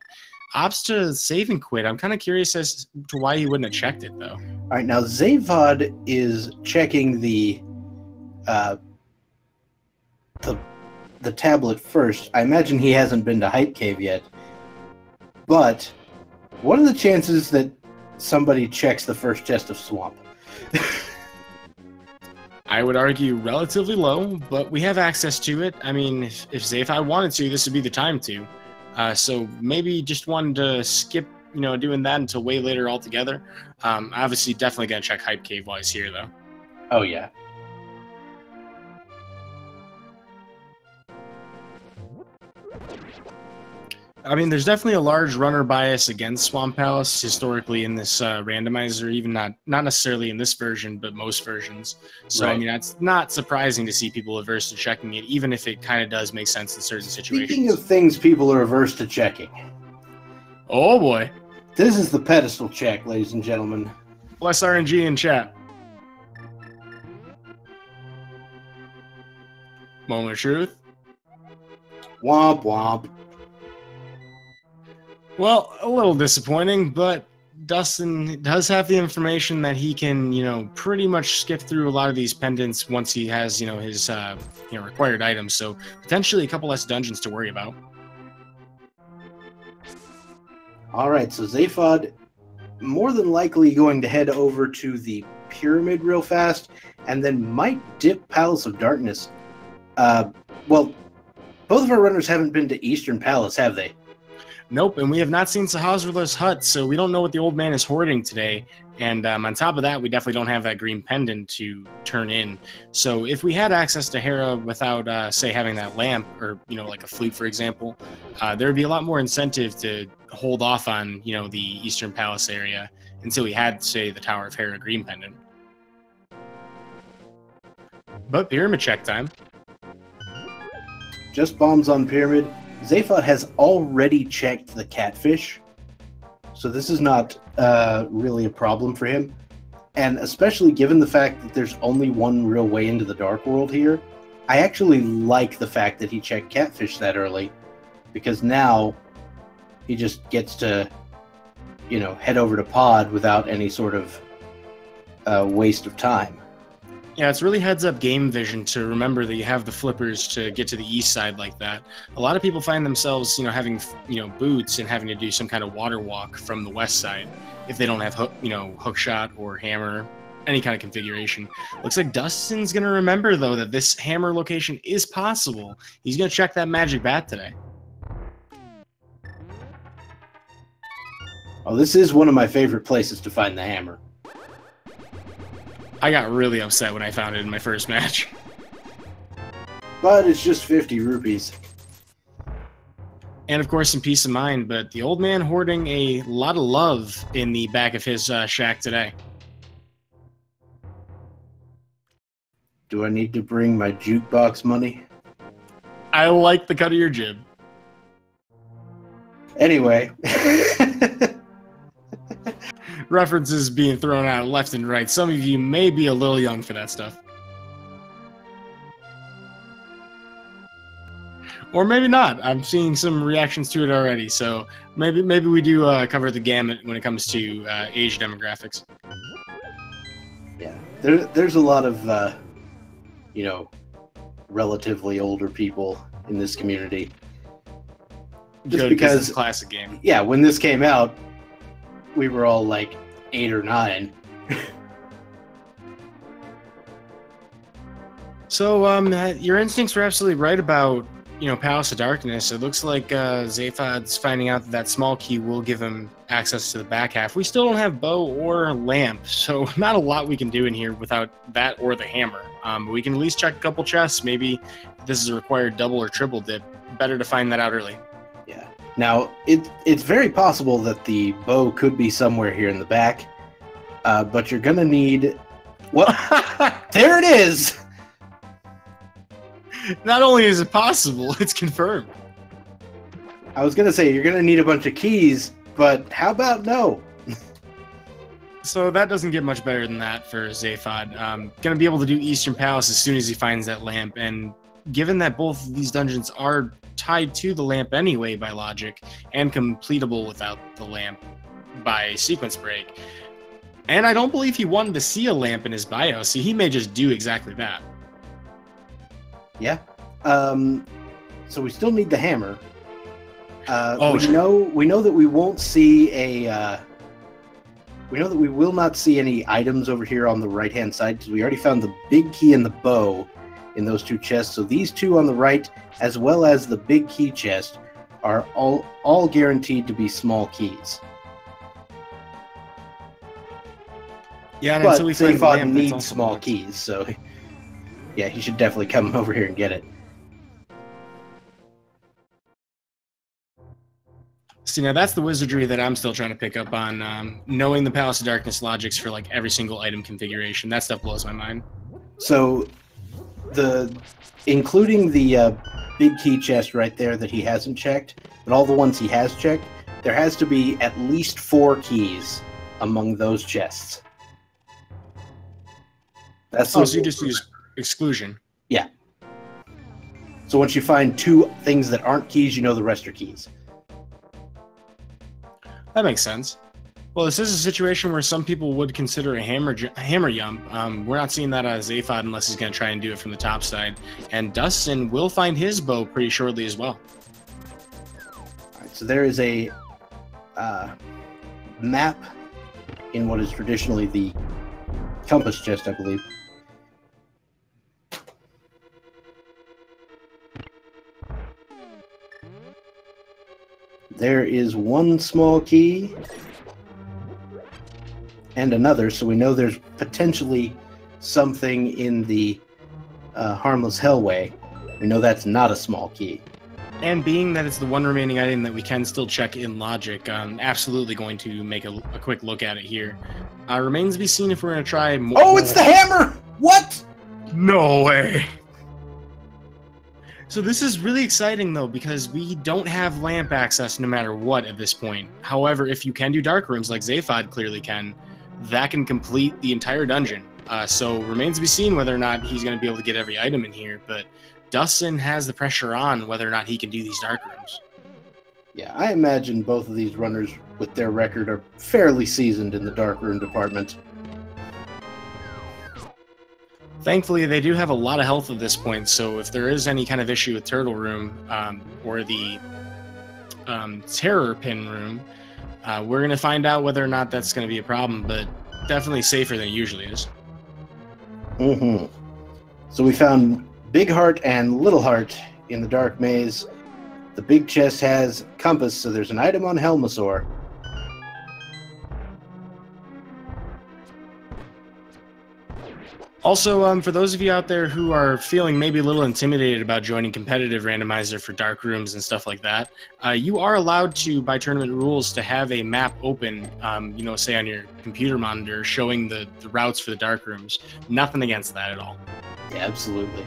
opts to save and quit. I'm kind of curious as to why he wouldn't have checked it, though. All right, now Zaphod is checking the tablet first. I imagine he hasn't been to Hype Cave yet. But what are the chances that somebody checks the first chest of Swamp? I would argue relatively low, but we have access to it. I mean, if Zaphod wanted to, this would be the time to. So maybe just wanted to skip, doing that until way later altogether. Obviously, definitely going to check Hype Cave while he's here, though. Oh, yeah. I mean, there's definitely a large runner bias against Swamp Palace historically in this randomizer, even not necessarily in this version, but most versions. So, Right. I mean, it's not surprising to see people averse to checking it, even if it kind of does make sense in certain situations. Speaking of things people are averse to checking, oh boy. this is the pedestal check, ladies and gentlemen. Bless RNG in chat. Moment of truth. Womp womp. Well, a little disappointing, but Dustin does have the information that he can, pretty much skip through a lot of these pendants once he has, his, required items. So potentially a couple less dungeons to worry about. All right, so Zaphod more than likely going to head over to the pyramid real fast, and then might dip Palace of Darkness. Well, both of our runners haven't been to Eastern Palace, have they? Nope, and we have not seen Sahasrar's hut, so we don't know what the old man is hoarding today. And on top of that, we definitely don't have that green pendant to turn in. So if we had access to Hera without, say, having that lamp, or, like a flute, for example, there would be a lot more incentive to hold off on, the Eastern Palace area until we had, say, the Tower of Hera green pendant. But pyramid check time. Just bombs on pyramid. Zaphod has already checked the catfish, so this is not really a problem for him. And especially given the fact that there's only one real way into the Dark World here, I actually like the fact that he checked catfish that early, because now he just gets to, head over to Pod without any sort of waste of time. Yeah, it's really heads-up game vision to remember that you have the flippers to get to the east side like that. A lot of people find themselves, having, boots and having to do some kind of water walk from the west side if they don't have, hook shot or hammer, any kind of configuration. Looks like Dustin's going to remember, though, that this hammer location is possible. He's going to check that magic bat today. Oh, this is one of my favorite places to find the hammer. I got really upset when I found it in my first match. But it's just 50 rupees. And of course, some peace of mind, but the old man hoarding a lot of love in the back of his shack today. Do I need to bring my jukebox money? I like the cut of your jib. Anyway. References being thrown out left and right. Some of you may be a little young for that stuff. Or maybe not. I'm seeing some reactions to it already, so maybe we do cover the gamut when it comes to age demographics. Yeah, there's a lot of, relatively older people in this community. Just Good, because it's a classic game. Yeah, when this came out, we were all like 8 or 9. So, your instincts were absolutely right about, Palace of Darkness. It looks like Zaphod's finding out that small key will give him access to the back half. We still don't have bow or lamp, so not a lot we can do in here without that or the hammer. We can at least check a couple chests. Maybe this is a required double or triple dip. Better to find that out early. Yeah. Now, it's very possible that the bow could be somewhere here in the back, but you're going to need... Well, there it is! Not only is it possible, it's confirmed. I was going to say, you're going to need a bunch of keys, but how about no? So that doesn't get much better than that for Zaphod. Going to be able to do Eastern Palace as soon as he finds that lamp, and given that both of these dungeons are tied to the lamp anyway by logic, and completable without the lamp by sequence break, and I don't believe he wanted to see a lamp in his bio, so he may just do exactly that. Yeah. So we still need the hammer. We know that we won't see a... we know that we will not see any items over here on the right-hand side, because we already found the big key and the bow in those two chests. So these two on the right, as well as the big key chest, are all guaranteed to be small keys. Yeah, and but until we find the lamp, needs small keys, so yeah, he should definitely come over here and get it. See, now that's the wizardry that I'm still trying to pick up on. Knowing the Palace of Darkness logics for like every single item configuration. That stuff blows my mind. So, including the big key chest right there that he hasn't checked, but all the ones he has checked, there has to be at least 4 keys among those chests. That's so you just use exclusion. Yeah. So once you find 2 things that aren't keys, you know the rest are keys. That makes sense. Well, this is a situation where some people would consider a hammer jump. We're not seeing that out of Zaphod unless he's going to try and do it from the top side. And Dustsen will find his bow pretty shortly as well. All right, so there is a map in what is traditionally the compass chest, I believe. There is 1 small key and another, so we know there's potentially something in the Harmless Hellway. We know that's not a small key. And being that it's the one remaining item that we can still check in logic, I'm absolutely going to make a quick look at it here. Remains to be seen if we're going to try more. Oh, it's the hammer! What? No way! So this is really exciting, though, because we don't have lamp access no matter what at this point. However, if you can do dark rooms like Zaphod clearly can, that can complete the entire dungeon. So remains to be seen whether or not he's going to be able to get every item in here, but Dustsen has the pressure on whether or not he can do these dark rooms. Yeah, I imagine both of these runners with their record are fairly seasoned in the dark room department. Thankfully, they do have a lot of health at this point, so if there is any kind of issue with Turtle Room or the Terror Pin Room, we're going to find out whether or not that's going to be a problem, but definitely safer than it usually is. Mm-hmm. So we found Big Heart and Little Heart in the Dark Maze. The big chest has compass, so there's an item on Helmasaur. Also, for those of you out there who are feeling maybe a little intimidated about joining competitive randomizer for dark rooms and stuff like that, you are allowed to, by tournament rules, to have a map open, say on your computer monitor showing the routes for the dark rooms. Nothing against that at all. Yeah, absolutely.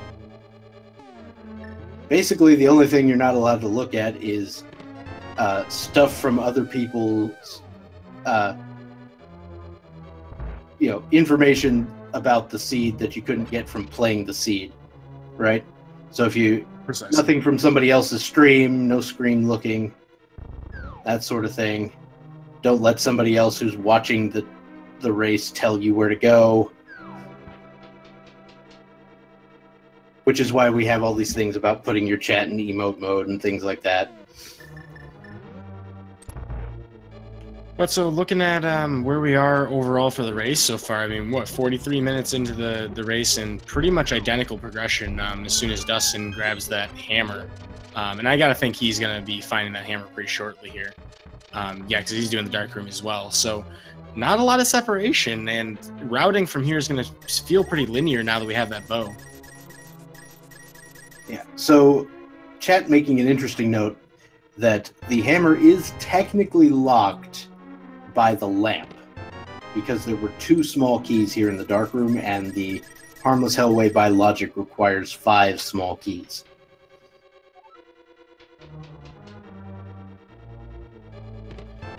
Basically, the only thing you're not allowed to look at is stuff from other people's, information about the seed that you couldn't get from playing the seed, right? So if you nothing from somebody else's stream, no screen looking, that sort of thing. Don't let somebody else who's watching the race tell you where to go. Which is why we have all these things about putting your chat in emote mode and things like that. But so looking at where we are overall for the race so far, I mean, 43 minutes into the race and pretty much identical progression as soon as Dustsen grabs that hammer. And I got to think he's going to be finding that hammer pretty shortly here. Because he's doing the dark room as well. So not a lot of separation, and routing from here is going to feel pretty linear now that we have that bow. Yeah, so chat making an interesting note that the hammer is technically locked by the lamp, because there were 2 small keys here in the dark room, and the Harmless Hellway by logic requires 5 small keys.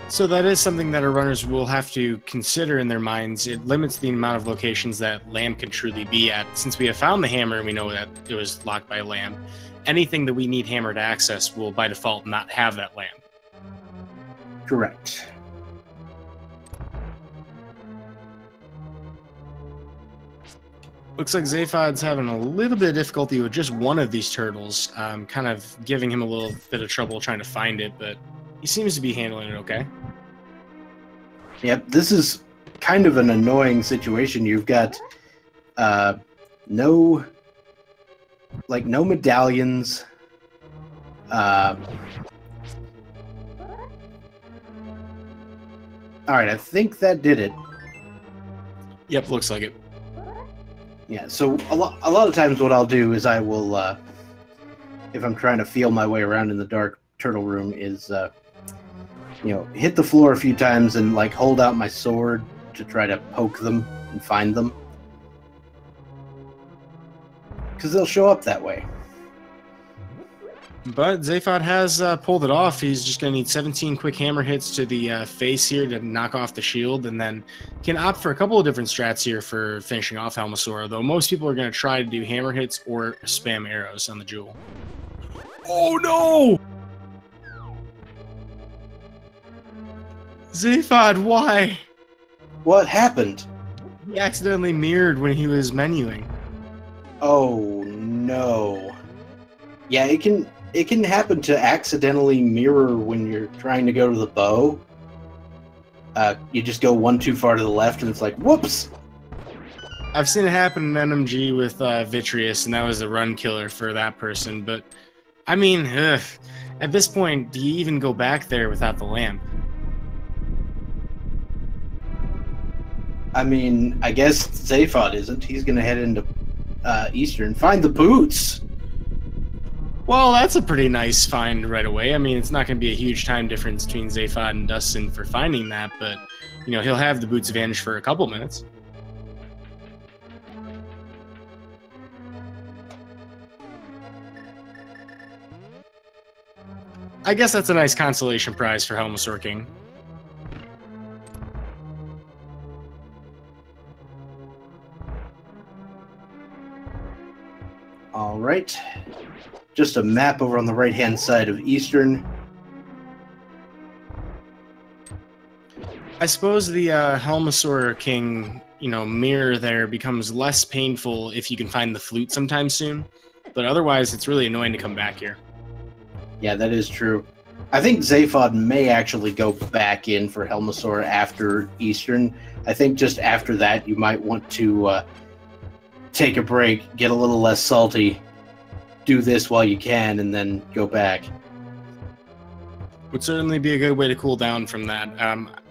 So that is something that our runners will have to consider in their minds. It limits the amount of locations that lamp can truly be at. Since we have found the hammer and we know that it was locked by lamp, anything that we need hammer to access will by default not have that lamp. Correct. Looks like Zaphod's having a little bit of difficulty with just one of these turtles, kind of giving him a little bit of trouble trying to find it, but he seems to be handling it okay. Yep, this is kind of an annoying situation. You've got no medallions. All right, I think that did it. Yep, looks like it. Yeah, so a lot of times what I'll do is I will, if I'm trying to feel my way around in the dark turtle room, is you know, hit the floor a few times and like hold out my sword to try to poke them and find them. Because they'll show up that way. But Zaphod has pulled it off. He's just going to need 17 quick hammer hits to the face here to knock off the shield, and then can opt for a couple of different strats here for finishing off Helmasaur, though most people are going to try to do hammer hits or spam arrows on the jewel. Oh no! Zaphod, why? What happened? He accidentally mirrored when he was menuing. Oh no. Yeah, it can happen to accidentally mirror when you're trying to go to the bow. You just go one too far to the left and it's like, whoops! I've seen it happen in NMG with Vitreous, and that was a run killer for that person, but I mean, at this point, do you even go back there without the lamp? I mean, I guess Zaphod isn't. He's gonna head into Eastern, find the boots! Well, that's a pretty nice find right away. I mean, it's not going to be a huge time difference between Zaphod and dustsen for finding that, but, you know, he'll have the boots advantage for a couple minutes. I guess that's a nice consolation prize for Helmasaur King. All right. Just a map over on the right-hand side of Eastern. I suppose the Helmasaur King, you know, mirror there becomes less painful if you can find the flute sometime soon, but otherwise it's really annoying to come back here. Yeah, that is true. I think Zaphod may actually go back in for Helmasaur after Eastern. I think just after that you might want to take a break, get a little less salty, do this while you can, and then go back. Would certainly be a good way to cool down from that.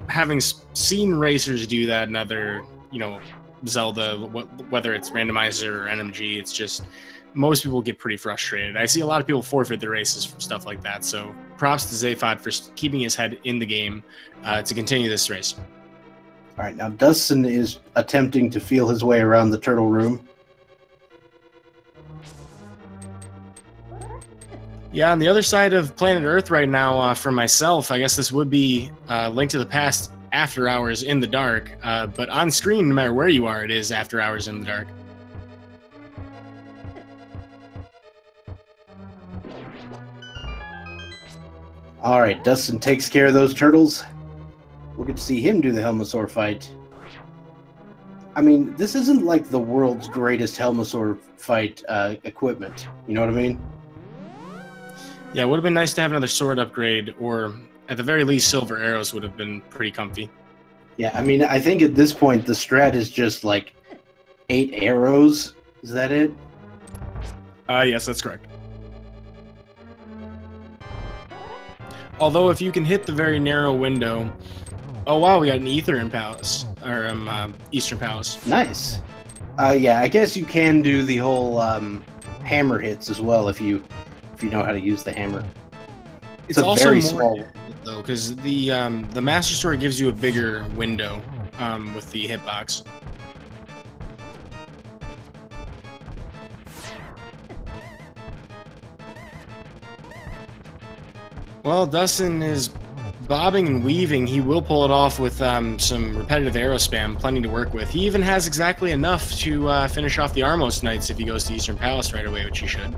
Having seen racers do that in other, you know, Zelda, whether it's Randomizer or NMG, it's just most people get pretty frustrated. I see a lot of people forfeit their races from stuff like that, so props to Zaphod for keeping his head in the game to continue this race. All right, now dustsen is attempting to feel his way around the turtle room. Yeah, on the other side of planet Earth right now, for myself, I guess this would be Link to the Past after hours in the dark, but on screen, no matter where you are, it is after hours in the dark. All right, dustsen takes care of those turtles. We'll get to see him do the Helmasaur fight. I mean, this isn't like the world's greatest Helmasaur fight equipment. You know what I mean? Yeah, it would have been nice to have another sword upgrade, or at the very least, silver arrows would have been pretty comfy. Yeah, I mean, I think at this point, the strat is just like 8 arrows. Is that it? Yes, that's correct. Although, if you can hit the very narrow window... Oh, wow, we got an Eastern Palace. Or, Eastern Palace. Nice. Yeah, I guess you can do the whole hammer hits as well if you know how to use the hammer. It's also very small, though, because the Master Sword gives you a bigger window with the hitbox. Well, dustsen is bobbing and weaving. He will pull it off with some repetitive arrow spam, plenty to work with. He even has exactly enough to finish off the Armos Knights if he goes to Eastern Palace right away, which he should.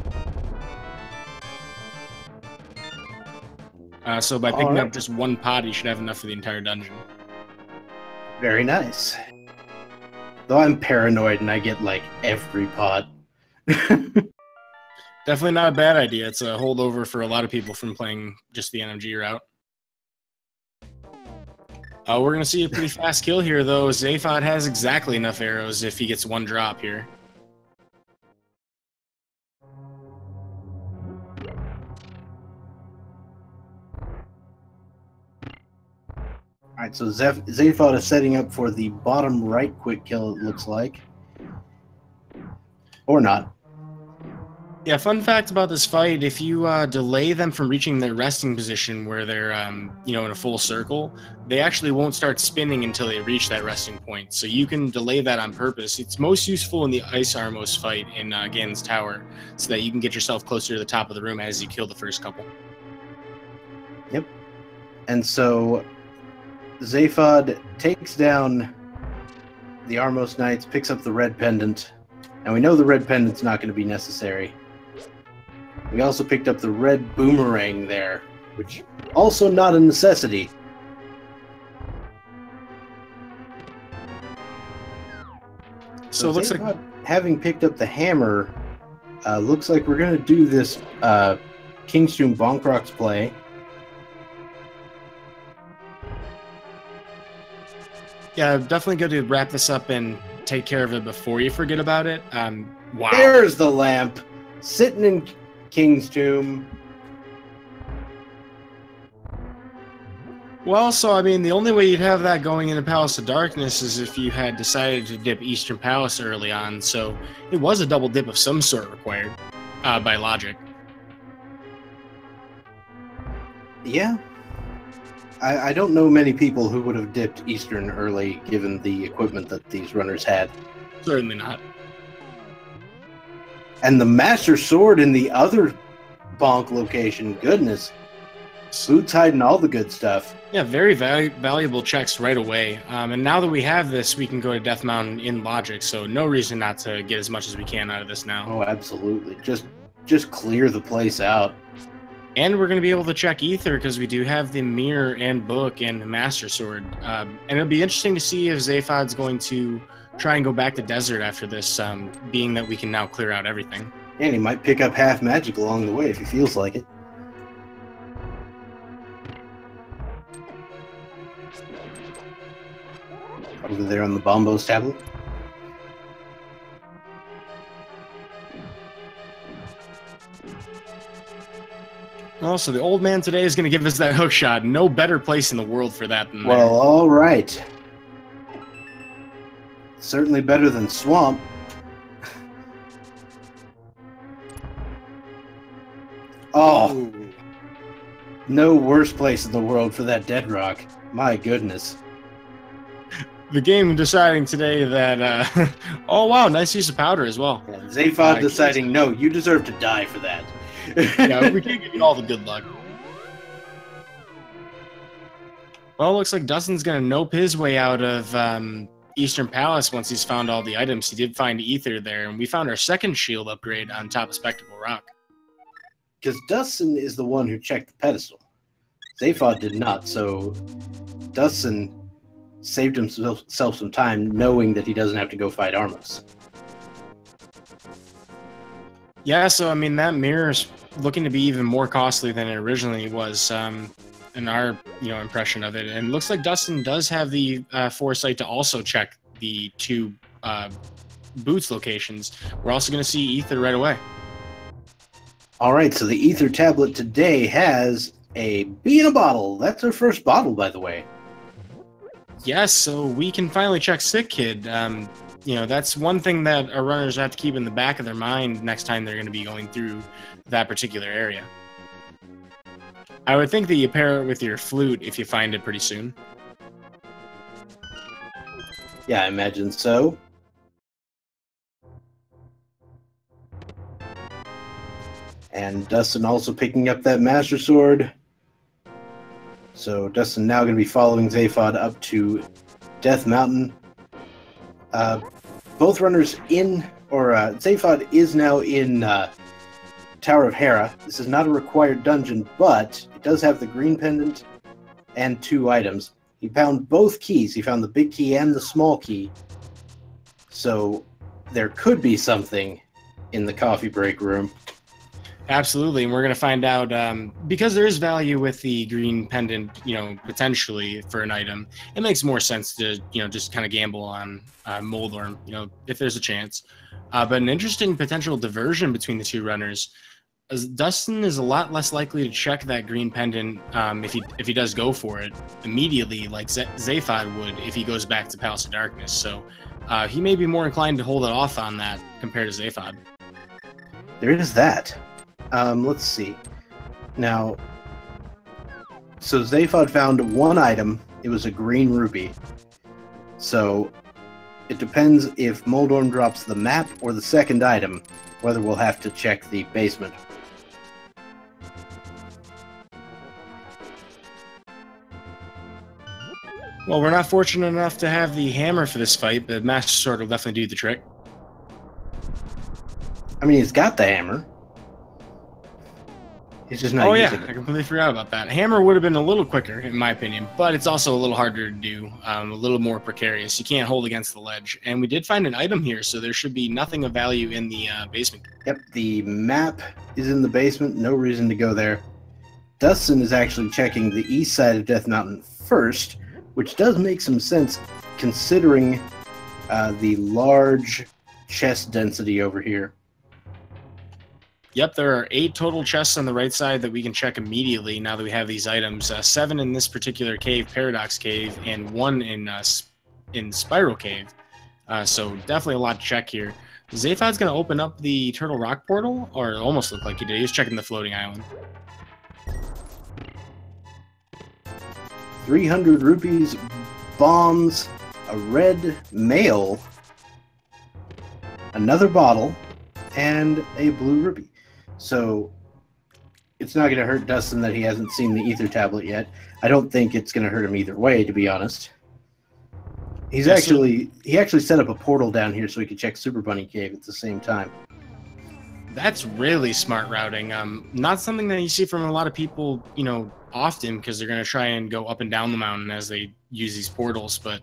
So by picking up just one pot, he should have enough for the entire dungeon. Very nice. Though I'm paranoid and I get, like, every pot. Definitely not a bad idea. It's a holdover for a lot of people from playing just the NMG route. We're going to see a pretty fast kill here, though. Zaphod has exactly enough arrows if he gets one drop here. Alright, so Zaphod is setting up for the bottom right quick kill, it looks like. Or not. Yeah, fun fact about this fight, if you delay them from reaching their resting position where they're, in a full circle, they actually won't start spinning until they reach that resting point. So you can delay that on purpose. It's most useful in the Ice Armos fight in Ganon's Tower, so that you can get yourself closer to the top of the room as you kill the first couple. Yep. And so Zaphod takes down the Armos Knights, picks up the red pendant, and we know the red pendant's not going to be necessary. We also picked up the red boomerang there, which also not a necessity. So it looks like, having picked up the hammer, looks like we're going to do this King's Tomb Bonk Rocks play. yeah, definitely good to wrap this up and take care of it before you forget about it. Wow. There's the lamp, sitting in King's Tomb. Well, so I mean, the only way you'd have that going into Palace of Darkness is if you had decided to dip Eastern Palace early on, so it was a double dip of some sort required, by logic. Yeah. I don't know many people who would have dipped Eastern early, given the equipment that these runners had. Certainly not. And the Master Sword in the other bonk location, goodness. Boots hiding all the good stuff. Yeah, very valuable checks right away. And now that we have this, we can go to Death Mountain in logic, so no reason not to get as much as we can out of this now. Oh, absolutely. Just clear the place out. And we're going to be able to check Ether because we do have the Mirror and Book and the Master Sword. And it'll be interesting to see if Zaphod's going to try and go back to Desert after this, being that we can now clear out everything. And he might pick up half magic along the way if he feels like it. Over there on the Bombos tablet. Also, the old man today is going to give us that hook shot. No better place in the world for that than well, there. All right. Certainly better than Swamp. Oh. Ooh. No worse place in the world for that dead rock. My goodness. The game deciding today that, oh wow, nice use of powder as well. Yeah, Zaphod deciding, no, you deserve to die for that. Yeah, we can't give you all the good luck. Well, it looks like Dustin's going to nope his way out of Eastern Palace once he's found all the items. He did find Ether there, and we found our second shield upgrade on top of Spectacle Rock. Because Dustsen is the one who checked the pedestal. Zaphod did not, so Dustsen saved himself some time knowing that he doesn't have to go fight Armos. Yeah, so I mean, that mirror's looking to be even more costly than it originally was in our impression of it. And it looks like Dustin does have the foresight to also check the two boots locations. We're also going to see Ether right away. All right, so the Ether tablet today has a bee in a bottle. That's our first bottle, by the way. Yes, so we can finally check Sick Kid. That's one thing that our runners have to keep in the back of their mind next time they're going to be going through that particular area. I would think that you pair it with your flute if you find it pretty soon. Yeah, I imagine so. And Dustin also picking up that Master Sword. So Dustin now going to be following Zaphod up to Death Mountain. Both runners Zaphod is now in Tower of Hera. This is not a required dungeon, but it does have the green pendant and 2 items. He found both keys. He found the big key and the small key. So there could be something in the coffee break room. Absolutely, and we're going to find out, because there is value with the green pendant, potentially for an item. It makes more sense to, just kind of gamble on Moldorm, if there's a chance. But an interesting potential diversion between the two runners, as Dustin is a lot less likely to check that green pendant if he does go for it immediately, like Zaphod would if he goes back to Palace of Darkness. So he may be more inclined to hold it off on that compared to Zaphod. there is that. Let's see. Now, so Zaphod found one item. It was a green ruby. So it depends if Moldorm drops the map or the second item, whether we'll have to check the basement. Well, we're not fortunate enough to have the hammer for this fight, but Master Sword will definitely do the trick. I mean, he's got the hammer. He's just not using it. I completely forgot about that. Hammer would have been a little quicker, in my opinion, but it's also a little harder to do, a little more precarious. You can't hold against the ledge. And we did find an item here, so there should be nothing of value in the basement. Yep, the map is in the basement. No reason to go there. Dustsen is actually checking the east side of Death Mountain first, which does make some sense considering the large chest density over here. Yep, there are 8 total chests on the right side that we can check immediately now that we have these items. 7 in this particular cave, Paradox Cave, and 1 in Spiral Cave. So definitely a lot to check here. Zaphod's going to open up the Turtle Rock portal, or it almost looked like he did. He was checking the floating island. 300 rupees, bombs, a red mail, another bottle, and a blue ruby. So it's not going to hurt Dustsen that he hasn't seen the ether tablet yet. I don't think it's going to hurt him either way, to be honest. He actually set up a portal down here so he could check Super Bunny Cave at the same time. That's really smart routing. Not something that you see from a lot of people, often, because they're going to try and go up and down the mountain as they use these portals, but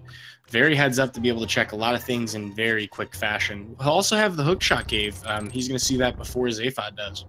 very heads up to be able to check a lot of things in very quick fashion. He'll also have the Hookshot Cave. He's going to see that before Zaphod does.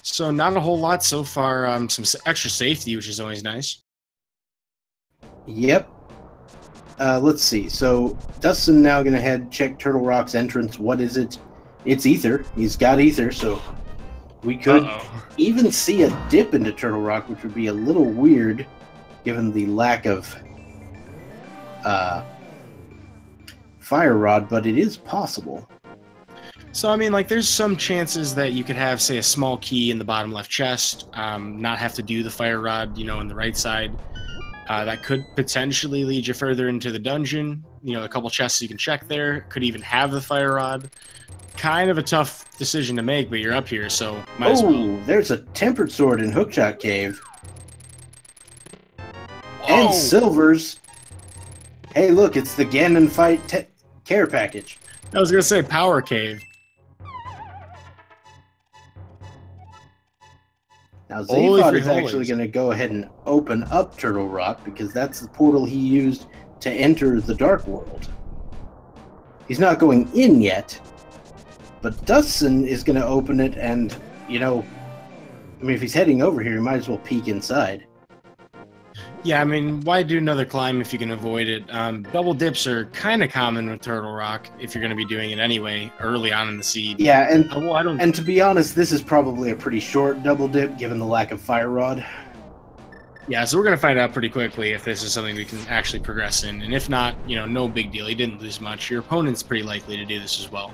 So not a whole lot so far. Some extra safety, which is always nice. Yep. Let's see. So Dustsen now going to check Turtle Rock's entrance. What is it? It's ether. He's got ether, so we could even see a dip into Turtle Rock, which would be a little weird given the lack of fire rod, but it is possible. So, I mean, there's some chances that you could have, say, a small key in the bottom left chest, not have to do the fire rod, in the right side. That could potentially lead you further into the dungeon. A couple chests you can check there. Could even have the fire rod. Kind of a tough decision to make, but you're up here, so might as well. Oh, there's a tempered sword in Hookshot Cave. And silvers. Hey, look, it's the Ganon Fight care package. I was going to say Power Cave. Now, Zaphod is actually going to go ahead and open up Turtle Rock because that's the portal he used to enter the Dark World. He's not going in yet, but Dustsen is going to open it and, if he's heading over here, he might as well peek inside. Yeah, I mean, why do another climb if you can avoid it? Double dips are kind of common with Turtle Rock if you're going to be doing it anyway, early on in the seed. Yeah, and to be honest, this is probably a pretty short double dip given the lack of fire rod. Yeah, so we're going to find out pretty quickly if this is something we can actually progress in. And if not, no big deal. He didn't lose much. Your opponent's pretty likely to do this as well.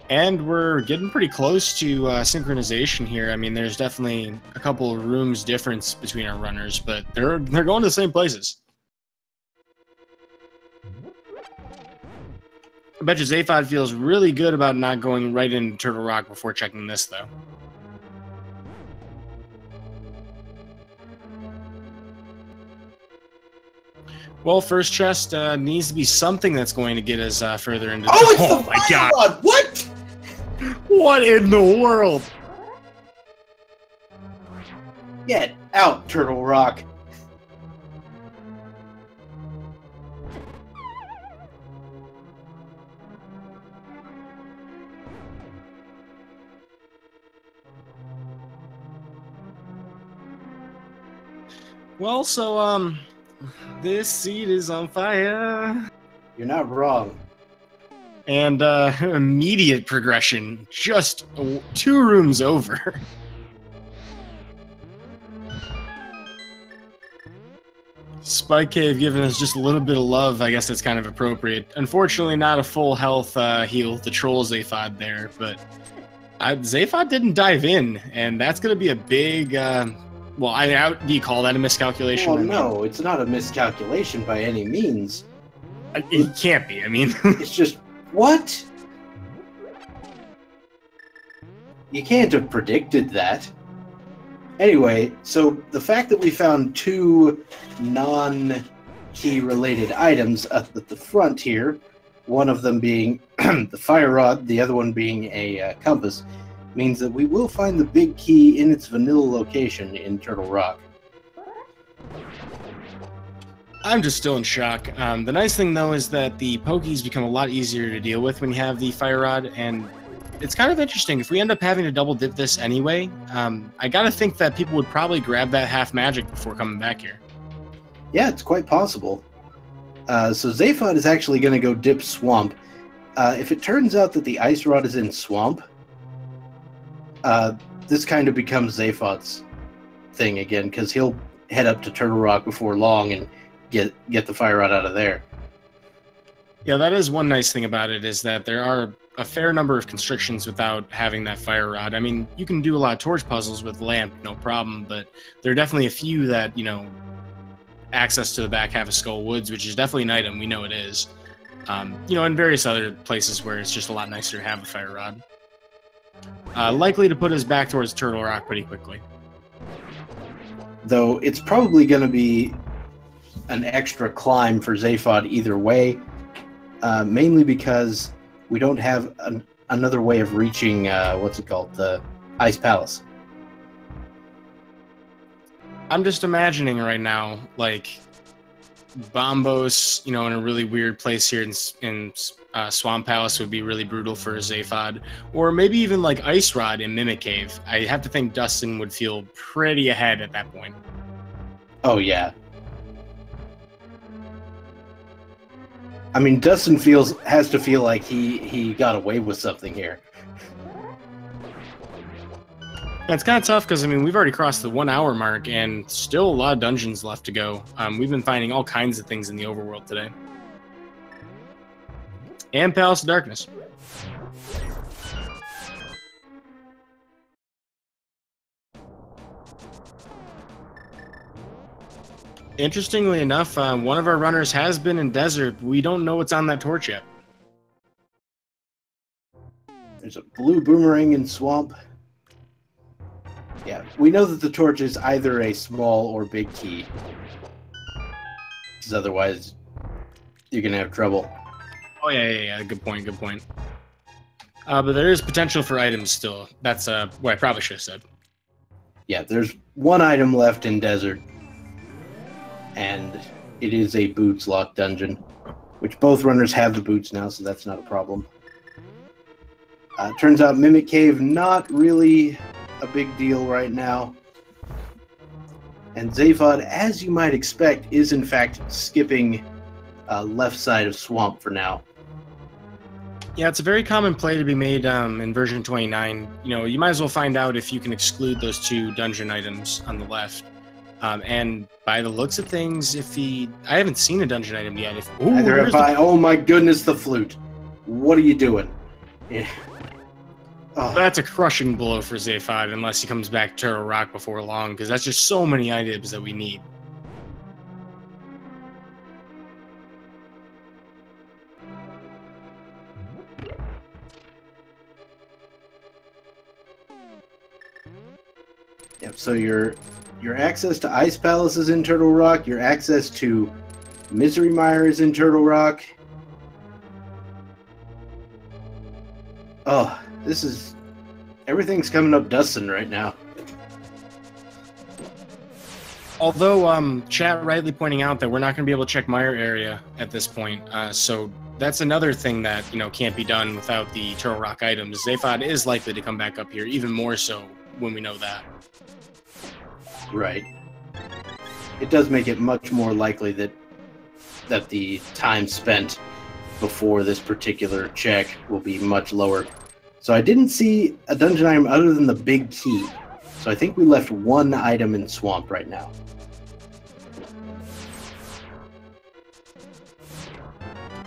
And we're getting pretty close to synchronization here. I mean, there's definitely a couple of rooms difference between our runners, but they're going to the same places. I bet you Zaphod feels really good about not going right into Turtle Rock before checking this, though. Well, first chest needs to be something that's going to get us further into. Oh my God! What? What in the world? Get out, Turtle Rock. Well, so, this seat is on fire. You're not wrong. And, immediate progression, just 2 rooms over. Spike Cave giving us just a little bit of love. I guess that's kind of appropriate. Unfortunately, not a full health heal. The troll Zaphod there, but Zaphod didn't dive in, and that's going to be a big. Well, do you call that a miscalculation? Well, no, it's not a miscalculation by any means. It can't be. I mean, it's just what? You can't have predicted that. Anyway, so the fact that we found 2 non-key related items at the front here, one of them being the fire rod, the other one being a compass, means that we will find the big key in its vanilla location in Turtle Rock. I'm just still in shock. The nice thing, though, is that the pokies become a lot easier to deal with when you have the fire rod, and it's kind of interesting. If we end up having to double dip this anyway, I gotta think that people would probably grab that half magic before coming back here. Yeah, it's quite possible. So Zaphod is actually going to go dip Swamp. If it turns out that the ice rod is in Swamp, this kind of becomes Zaphod's thing again, because he'll head up to Turtle Rock before long and get the fire rod out of there. Yeah, that is one nice thing about it, is that there are a fair number of constrictions without having that fire rod. I mean, you can do a lot of torch puzzles with lamp, no problem, but there are definitely a few that, access to the back half of Skull Woods, which is definitely an item, we know it is. And various other places where it's just a lot nicer to have the fire rod. Likely to put us back towards Turtle Rock pretty quickly. Though it's probably going to be an extra climb for Zaphod either way, mainly because we don't have another way of reaching, the Ice Palace. I'm just imagining right now, like, Bombos, in a really weird place here in Swamp Palace would be really brutal for Zaphod. Or maybe even, like, Ice Rod in Mimic Cave. I have to think Dustin would feel pretty ahead at that point. Oh, yeah. I mean, Dustin has to feel like he got away with something here. Yeah, it's kind of tough because, we've already crossed the 1 hour mark and still a lot of dungeons left to go. We've been finding all kinds of things in the overworld today. And Palace of Darkness. Interestingly enough, one of our runners has been in Desert. We don't know what's on that torch yet. There's a blue boomerang in Swamp. Yeah, we know that the torch is either a small or big key. Because otherwise, you're going to have trouble. Oh, yeah. Good point. But there is potential for items still. That's what I probably should have said. Yeah, there's 1 item left in Desert. And it is a boots lock dungeon, which both runners have the boots now, so that's not a problem. Turns out Mimic Cave, not really a big deal right now. And Zaphod, as you might expect, is in fact skipping left side of Swamp for now. Yeah, it's a very common play to be made in version 29. You might as well find out if you can exclude those 2 dungeon items on the left. And by the looks of things, I haven't seen a dungeon item yet. Neither have I. Oh my goodness, the flute. What are you doing? Yeah. Oh. That's a crushing blow for Zaphod unless he comes back to Turtle Rock before long, because that's just so many items that we need. Yep, so your access to Ice Palace is in Turtle Rock, your access to Misery Mire is in Turtle Rock. Oh, everything's coming up Dustin right now. Although, chat rightly pointing out that we're not going to be able to check Mire area at this point, so that's another thing that, can't be done without the Turtle Rock items. Zaphod is likely to come back up here, even more so when we know that. Right. it does make it much more likely that the time spent before this particular check will be much lower. So I didn't see a dungeon item other than the big key. So I think we left one item in Swamp right now.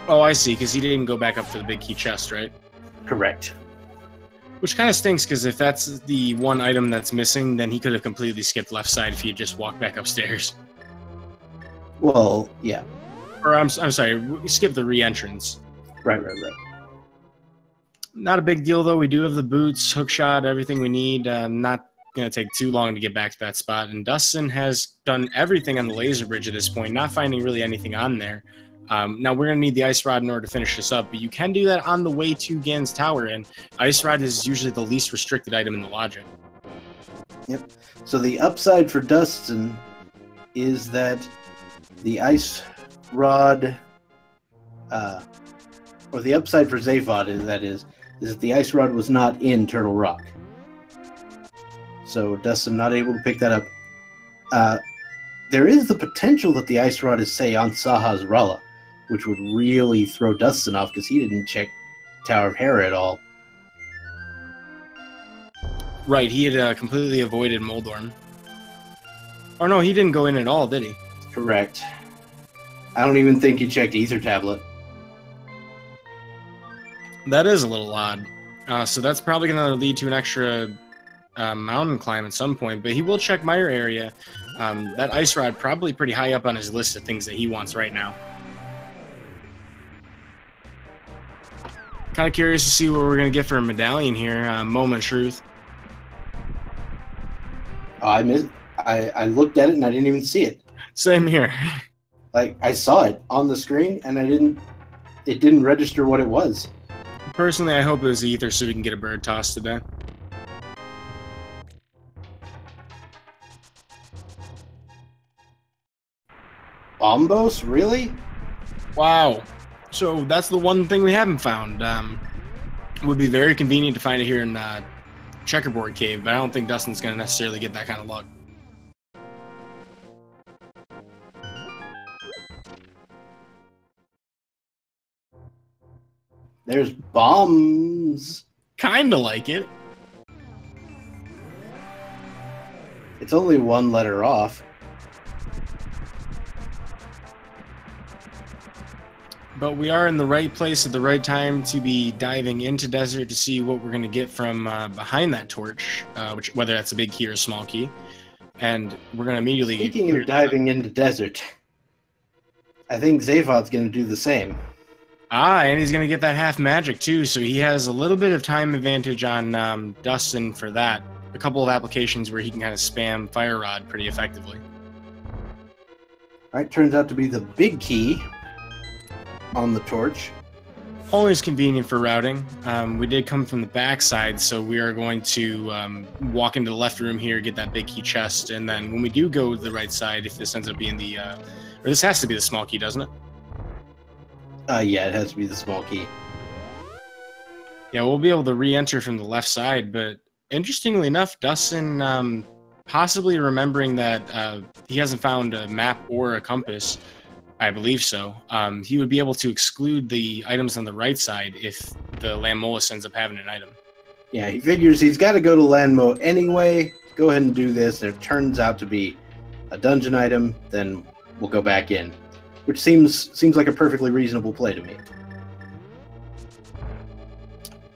Oh, I see, because he didn't go back up to the big key chest, right? Correct. Which kind of stinks, because if that's the one item that's missing, then he could have completely skipped left side if he had just walked back upstairs. Well, yeah. Or I'm sorry, skip the re-entrance. Right. Not a big deal, though. We do have the boots, hookshot, everything we need. Not going to take too long to get back to that spot. And Dustsen has done everything on the laser bridge at this point, not finding really anything on there. Now, we're going to need the ice rod in order to finish this up, but you can do that on the way to Gan's Tower, and ice rod is usually the least restricted item in the logic. Yep. So the upside for Dustsen is that the ice rod, or the upside for Zaphod is that the ice rod was not in Turtle Rock. So Dustsen not able to pick that up. There is the potential that the ice rod is, say, on Saha's Rala, which would really throw Dustsen off because he didn't check Tower of Hera at all. Right, he had completely avoided Moldorm. Oh no, he didn't go in at all, did he? Correct. I don't even think he checked Ether Tablet. That is a little odd. So that's probably going to lead to an extra mountain climb at some point, but he will check Mire area. That ice rod probably pretty high up on his list of things that he wants right now. Kind of curious to see what we're going to get for a medallion here. Moment of truth. I looked at it and I didn't even see it. Same here. Like, I saw it on the screen and it didn't register what it was. Personally, I hope it was ether so we can get a bird toss today. Bombos? Really? Wow. So that's the one thing we haven't found. Would be very convenient to find it here in Checkerboard Cave, but I don't think Dustin's going to necessarily get that kind of luck. There's bombs. Kinda like it. It's only one letter off. But we are in the right place at the right time to be diving into desert to see what we're going to get from behind that torch, whether that's a big key or a small key. And we're going to immediately... Speaking of diving into desert, I think Zaphod's going to do the same. Ah, and he's going to get that half magic too, so he has a little bit of time advantage on Dustsen for that. A couple of applications where he can kind of spam Fire Rod pretty effectively. Alright, turns out to be the big key on the torch. Always convenient for routing. We did come from the backside, so we are going to walk into the left room here, get that big key chest, and then when we do go to the right side, if this ends up being the... or this has to be the small key, doesn't it? Yeah, it has to be the small key. Yeah, we'll be able to re-enter from the left side, but interestingly enough, Dustsen possibly remembering that he hasn't found a map or a compass, I believe so, he would be able to exclude the items on the right side if the Lamolus ends up having an item. Yeah, he figures he's got to go to Landmo anyway. Go ahead and do this. And if it turns out to be a dungeon item, then we'll go back in. Which seems like a perfectly reasonable play to me.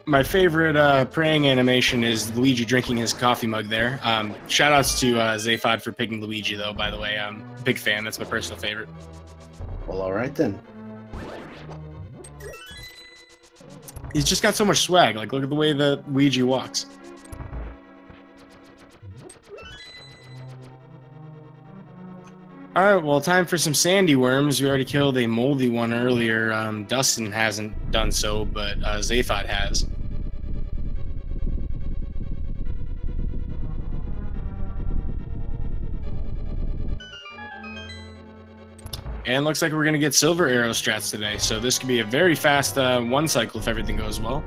My favorite praying animation is Luigi drinking his coffee mug there. Shoutouts to Zaphod for picking Luigi, though, by the way. I'm a big fan. That's my personal favorite. Well, all right then. He's just got so much swag. Like, look at the way that Luigi walks. Alright, well, time for some sandy worms. We already killed a moldy one earlier. Dustin hasn't done so, but Zaphod has. And looks like we're going to get silver arrow strats today, so this could be a very fast one cycle if everything goes well.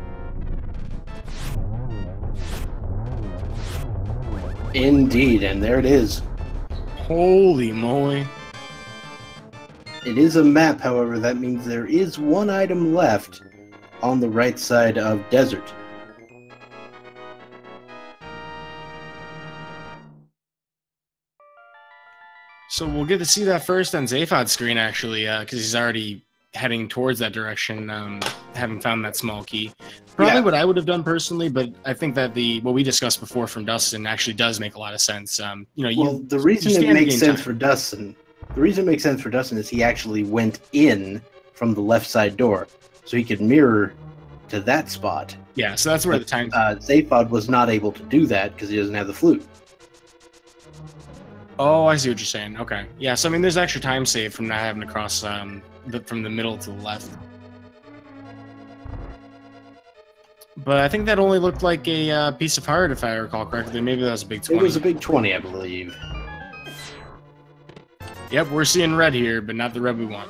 Indeed, and there it is. Holy moly. It is a map, however, that means there is one item left on the right side of desert. So we'll get to see that first on Zaphod's screen, actually, because he's already heading towards that direction, having found that small key. Probably what I would have done personally, but I think that what we discussed before from Dustin actually does make a lot of sense. The reason it makes sense for Dustin, is he actually went in from the left side door, so he could mirror to that spot. Yeah, so that's where the time. Zaphod was not able to do that because he doesn't have the flute. Oh, I see what you're saying. Okay, yeah. So I mean, there's extra time saved from not having to cross from the middle to the left. But I think that only looked like a piece of heart, if I recall correctly. Maybe that was a big 20. It was a big 20, I believe. Yep, we're seeing red here, but not the red we want.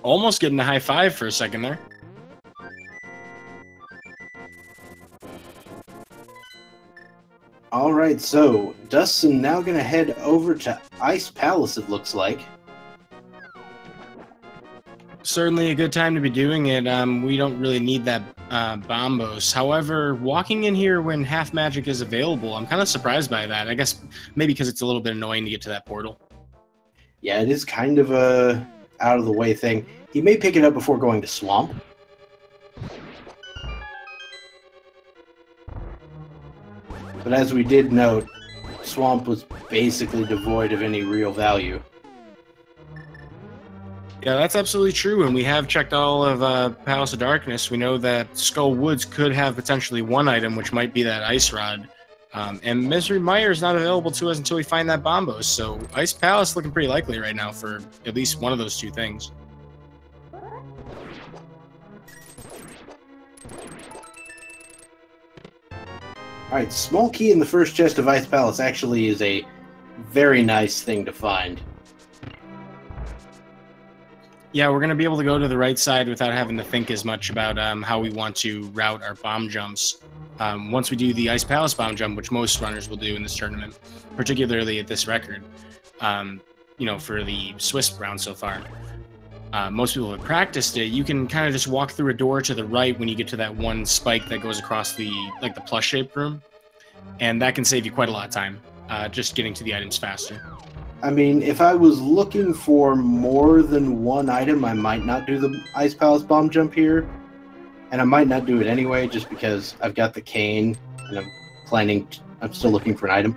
Almost getting a high five for a second there. All right, so Dustin now going to head over to Ice Palace, it looks like. Certainly a good time to be doing it. We don't really need that bombos. However, walking in here when half magic is available, I'm kind of surprised by that. I guess maybe because it's a little bit annoying to get to that portal. Yeah, it is kind of a out of the way thing. He may pick it up before going to Swamp. But as we did note, Swamp was basically devoid of any real value. Yeah, that's absolutely true, and we have checked all of Palace of Darkness. We know that Skull Woods could have potentially one item, which might be that Ice Rod. And Misery Mire is not available to us until we find that Bombos, so Ice Palace looking pretty likely right now for at least one of those two things. Alright, small key in the first chest of Ice Palace actually is a very nice thing to find. Yeah, we're going to be able to go to the right side without having to think as much about how we want to route our bomb jumps. Once we do the Ice Palace bomb jump, which most runners will do in this tournament, particularly at this record, for the Swiss round so far. Most people have practiced it. You can kind of just walk through a door to the right when you get to that one spike that goes across the plush-shaped room, and that can save you quite a lot of time, just getting to the items faster. I mean, if I was looking for more than one item, I might not do the Ice Palace bomb jump here. And I might not do it anyway, just because I've got the cane, and I'm still looking for an item.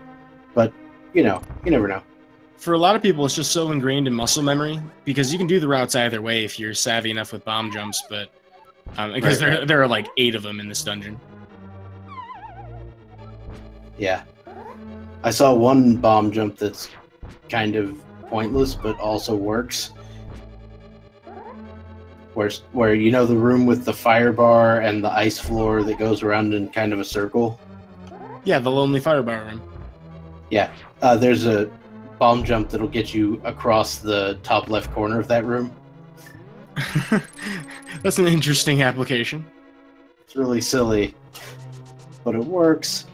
But, you never know. For a lot of people, it's just so ingrained in muscle memory, because you can do the routes either way if you're savvy enough with bomb jumps, but because there are like 8 of them in this dungeon. Yeah. I saw one bomb jump that's kind of pointless, but also works. Where the room with the fire bar and the ice floor that goes around in kind of a circle? Yeah, the lonely fire bar room. Yeah, there's a bomb jump that'll get you across the top left corner of that room. That's an interesting application. It's really silly, but it works.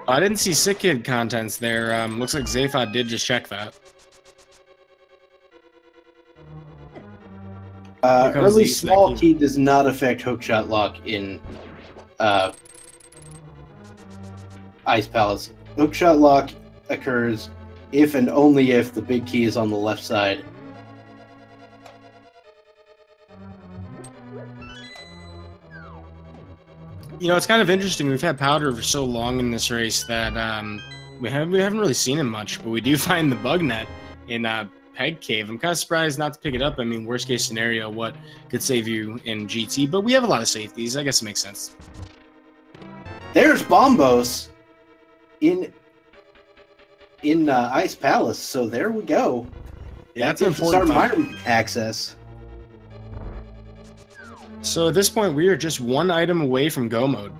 I didn't see Sick Kid contents there. Looks like Zaphod did just check that. Early small key does not affect hookshot lock in Ice Palace. Hookshot lock occurs if and only if the big key is on the left side. It's kind of interesting. We've had Powder for so long in this race that we haven't really seen him much, but we do find the bug net in Peg Cave. I'm kind of surprised not to pick it up. I mean, worst case scenario, what could save you in GT? But we have a lot of safeties. I guess it makes sense. There's Bombos in Ice Palace, so there we go. Yeah, that's important. Start my access. So at this point, we are just one item away from go mode.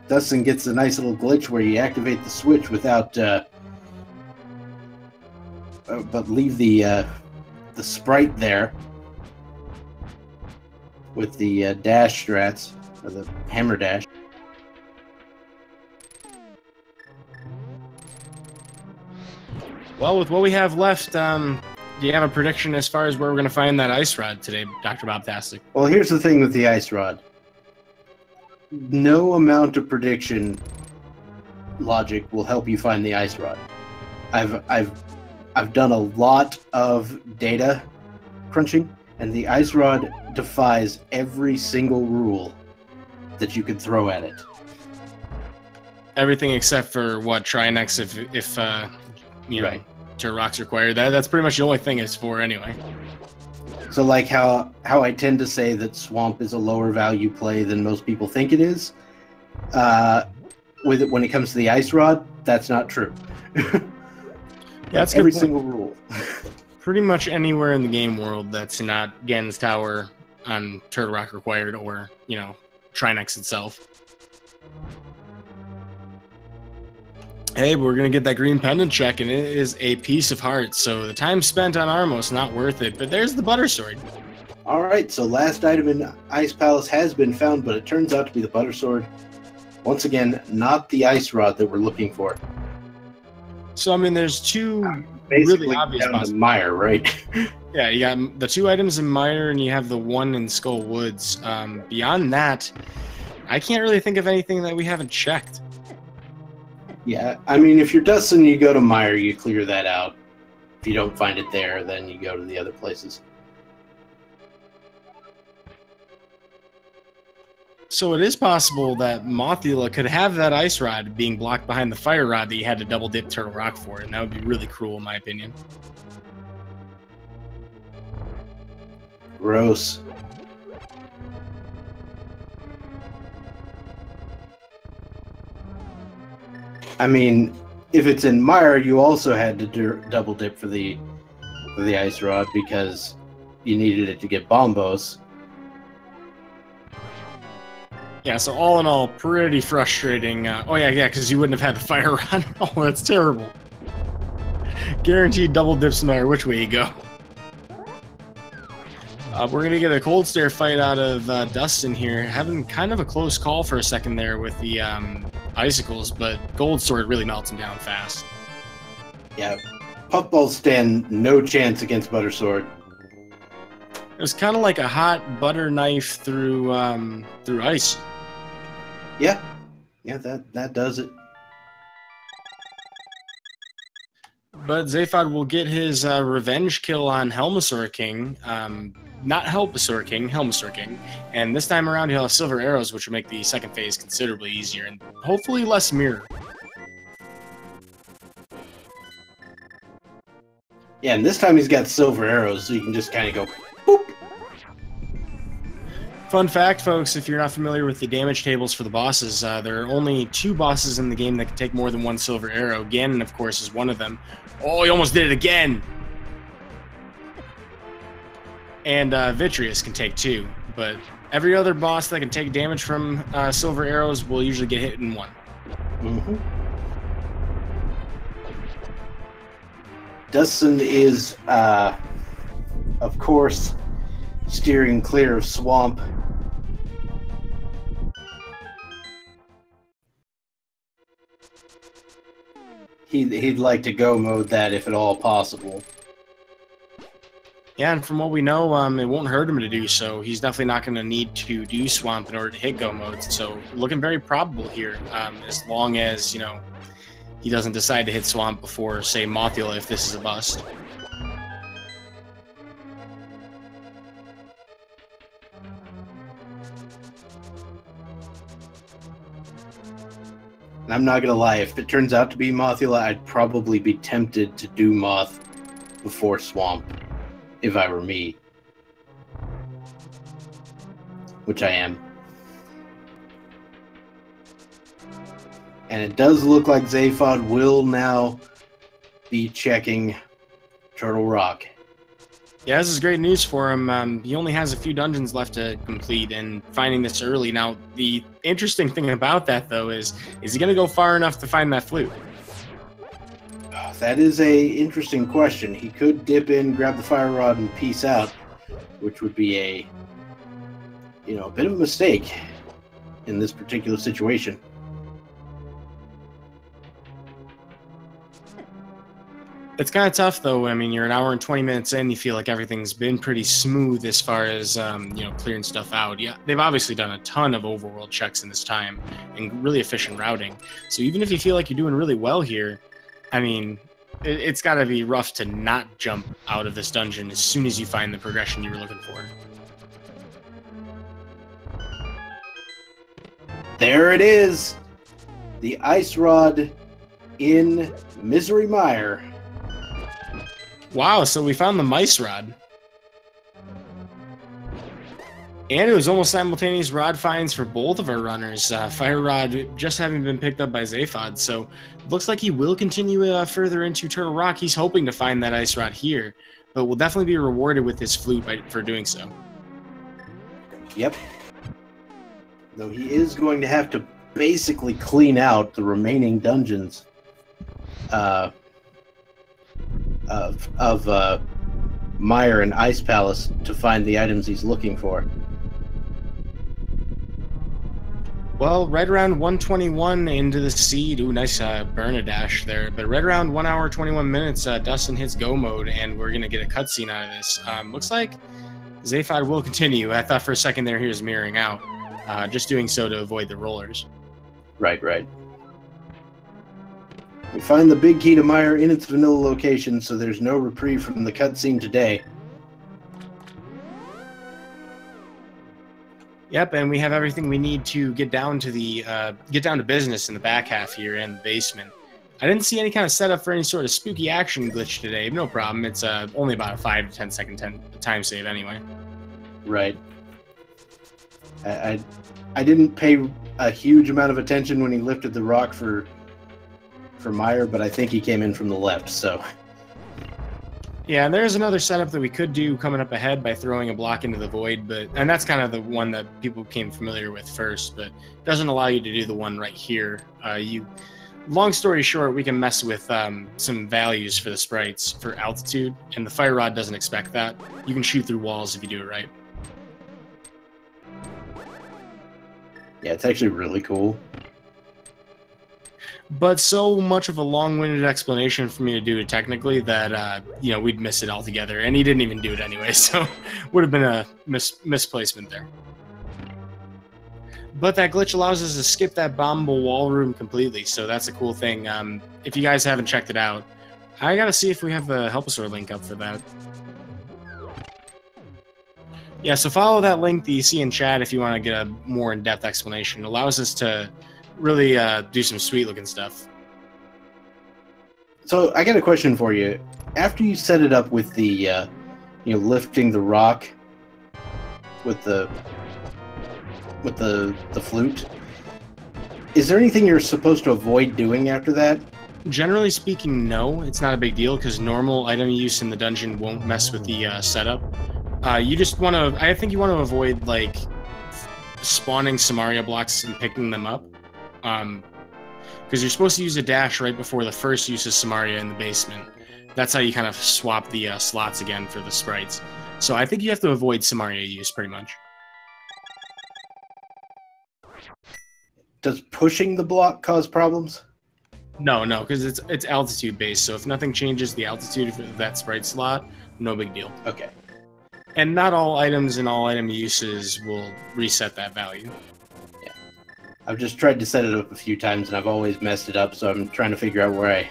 Dustin gets a nice little glitch where you activate the switch without but leave the sprite there with the dash strats, or the hammer dash. Well, with what we have left, do you have a prediction as far as where we're going to find that ice rod today, Dr. Bobtastic? Well, here's the thing with the ice rod. No amount of prediction logic will help you find the ice rod. I've done a lot of data crunching, and the ice rod defies every single rule that you could throw at it. Everything except for what Trinex, if you know, Right. Turtle Rock's required. That's pretty much the only thing it's for anyway. So like how I tend to say that Swamp is a lower value play than most people think it is, with it when it comes to the ice rod, that's not true. That's every single rule. Pretty much anywhere in the game world that's not Gen's Tower on Turtle Rock required, or, you know, Trinex itself. Hey, but we're going to get that green pendant check, and it is a piece of heart. So the time spent on Armos, not worth it. But there's the butter sword. All right, so last item in Ice Palace has been found, but it turns out to be the butter sword. Once again, not the ice rod that we're looking for. So, I mean, there's two Basically really obvious down to possibilities. Mire, right? Yeah, you got the two items in Mire, and you have the one in Skull Woods. Beyond that, I can't really think of anything that we haven't checked. Yeah, I mean, if you're Dustsen, you go to Mire, you clear that out. If you don't find it there, then you go to the other places. So it is possible that Mothula could have that ice rod being blocked behind the fire rod that you had to double dip Turtle Rock for, and that would be really cruel in my opinion. Gross. I mean, if it's in Mire, you also had to double dip for the ice rod because you needed it to get Bombos. Yeah, so all in all, pretty frustrating. Oh yeah, because you wouldn't have had the fire rod. Oh, that's terrible. Guaranteed double dips no matter which way you go. We're going to get a cold stare fight out of Dustsen here. Having kind of a close call for a second there with the icicles, but Gold Sword really melts him down fast. Yeah, Puffballs stand no chance against Butter Sword. It was kind of like a hot butter knife through ice. Yeah, that does it. But Zaphod will get his revenge kill on Helmasaur King. Not Helpasaur King, Helmasaur King. And this time around he'll have silver arrows, which will make the second phase considerably easier and hopefully less mirror. Yeah, and this time he's got silver arrows, so you can just kind of go, boop. Fun fact, folks, if you're not familiar with the damage tables for the bosses, there are only 2 bosses in the game that can take more than 1 silver arrow. Ganon, of course, is one of them. Oh, he almost did it again! And Vitreous can take 2, but every other boss that can take damage from silver arrows will usually get hit in 1. Mm-hmm. Dustsen is, of course, steering clear of Swamp. He'd like to go mode that if at all possible. Yeah, and from what we know, it won't hurt him to do so. He's definitely not going to need to do Swamp in order to hit go mode. So looking very probable here, as long as, you know, he doesn't decide to hit Swamp before, say, Mothula, if this is a bust. And I'm not gonna lie, if it turns out to be Mothula, I'd probably be tempted to do Moth before Swamp, if I were me. Which I am. And it does look like Zaphod will now be checking Turtle Rock. Yeah, this is great news for him. He only has a few dungeons left to complete, and finding this early. Now, the interesting thing about that, though, is he going to go far enough to find that flute? That is a interesting question. He could dip in, grab the fire rod, and peace out, which would be a bit of a mistake in this particular situation. It's kind of tough, though. I mean, you're an hour and 20 minutes in. You feel like everything's been pretty smooth as far as, clearing stuff out. Yeah, they've obviously done a ton of overworld checks in this time and really efficient routing. So even if you feel like you're doing really well here, I mean, it's got to be rough to not jump out of this dungeon as soon as you find the progression you were looking for. There it is! The ice rod in Misery Mire. Wow, so we found the mice rod. And it was almost simultaneous rod finds for both of our runners. Fire Rod just having been picked up by Zaphod, so it looks like he will continue further into Turtle Rock. He's hoping to find that ice rod here, but will definitely be rewarded with his flute for doing so. Yep. Though he is going to have to basically clean out the remaining dungeons of Mire and Ice Palace to find the items he's looking for. Well, right around 121 into the seed. Ooh, nice burn dash there. But right around 1 hour, 21 minutes, Dustsen hits go mode, and we're going to get a cutscene out of this. Looks like Zaphod will continue. I thought for a second there he was mirroring out. Just doing so to avoid the rollers. Right. We find the big key to Mire in its vanilla location, so there's no reprieve from the cutscene today. Yep, and we have everything we need to get down to business in the back half here in the basement. I didn't see any kind of setup for any sort of spooky action glitch today. No problem. It's only about a 5 to 10 second time save anyway. Right. I didn't pay a huge amount of attention when he lifted the rock for Mire, but I think he came in from the left, so... Yeah, and there's another setup that we could do coming up ahead by throwing a block into the void, and that's kind of the one that people became familiar with first, but it doesn't allow you to do the one right here. Long story short, we can mess with some values for the sprites for altitude, and the fire rod doesn't expect that. You can shoot through walls if you do it right. Yeah, it's actually really cool. But so much of a long-winded explanation for me to do it technically that, we'd miss it altogether. And he didn't even do it anyway, so would have been a misplacement there. But that glitch allows us to skip that bombable wall room completely, so that's a cool thing. If you guys haven't checked it out, I gotta see if we have the Helposaur link up for that. Yeah, so follow that link that you see in chat if you want to get a more in-depth explanation. It allows us to really do some sweet-looking stuff. So I got a question for you. After you set it up with the, lifting the rock with the flute, is there anything you're supposed to avoid doing after that? Generally speaking, no. It's not a big deal because normal item use in the dungeon won't mess with the setup. You just want to... I think you want to avoid, like, spawning Samaria blocks and picking them up. Because you're supposed to use a dash right before the first use of Samaria in the basement. That's how you kind of swap the slots again for the sprites. So I think you have to avoid Samaria use, pretty much. Does pushing the block cause problems? No, because it's altitude based, so if nothing changes the altitude for that sprite slot, no big deal. Okay. And not all items and all item uses will reset that value. Yeah. I've just tried to set it up a few times and I've always messed it up, so I'm trying to figure out where I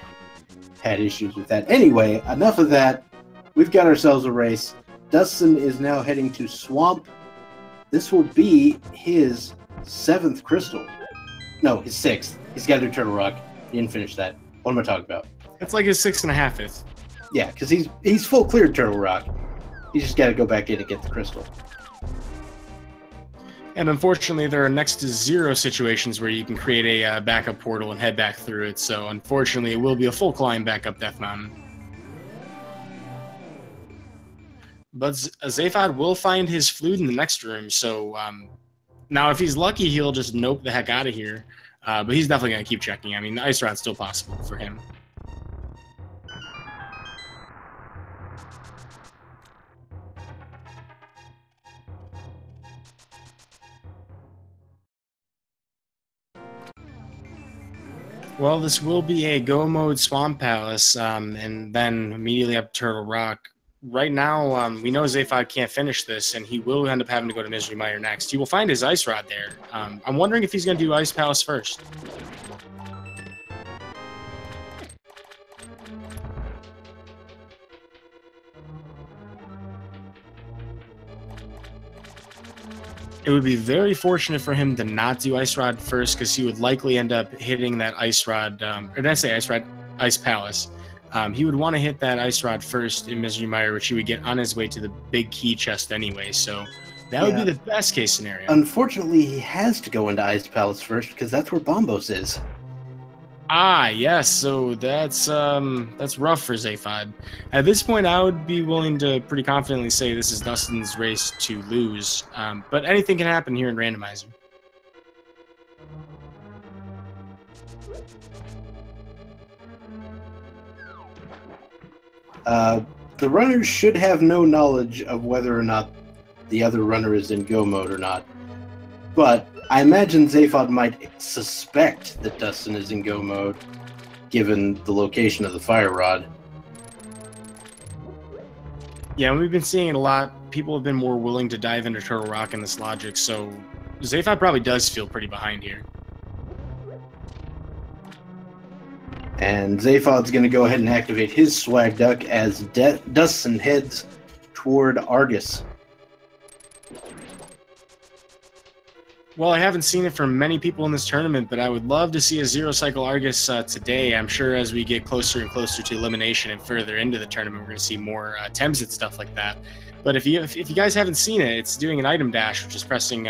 had issues with that. Anyway, enough of that. We've got ourselves a race. Dustsen is now heading to Swamp. This will be his 7th crystal. No, his 6th. He's got to do Turtle Rock. He didn't finish that. What am I talking about? It's like his 6.5th. Yeah, because he's full cleared Turtle Rock. He's just got to go back in and get the crystal. And unfortunately, there are next to 0 situations where you can create a backup portal and head back through it. So unfortunately, it will be a full climb back up Death Mountain. But Zaphod will find his flute in the next room. So now if he's lucky, he'll just nope the heck out of here. But he's definitely going to keep checking. I mean, the ice rod's still possible for him. Well, this will be a go mode Swamp Palace, and then immediately up Turtle Rock. Right now, we know Zaphod can't finish this, and he will end up having to go to Misery Mire next. He will find his Ice Rod there. I'm wondering if he's going to do Ice Palace first. It would be very fortunate for him to not do Ice Rod first, because he would likely end up hitting that Ice Rod, or did I say Ice Rod? Ice Palace. He would want to hit that Ice Rod first in Misery Mire, which he would get on his way to the big key chest anyway, so that would be the best case scenario. Unfortunately, he has to go into Ice Palace first, because that's where Bombos is. Ah, yes, so that's rough for Zaphod. At this point, I would be willing to pretty confidently say this is Dustin's race to lose, but anything can happen here in Randomizer. The runners should have no knowledge of whether or not the other runner is in go mode or not, but I imagine Zaphod might suspect that Dustin is in go mode, given the location of the fire rod. Yeah, we've been seeing it a lot. People have been more willing to dive into Turtle Rock in this logic, so Zaphod probably does feel pretty behind here. And Zaphod's going to go ahead and activate his Swag Duck as Dustin heads toward Argus. Well, I haven't seen it from many people in this tournament, but I would love to see a zero-cycle Argus today. I'm sure as we get closer and closer to elimination and further into the tournament, we're going to see more attempts at stuff like that. But if you guys haven't seen it, it's doing an item dash, which is pressing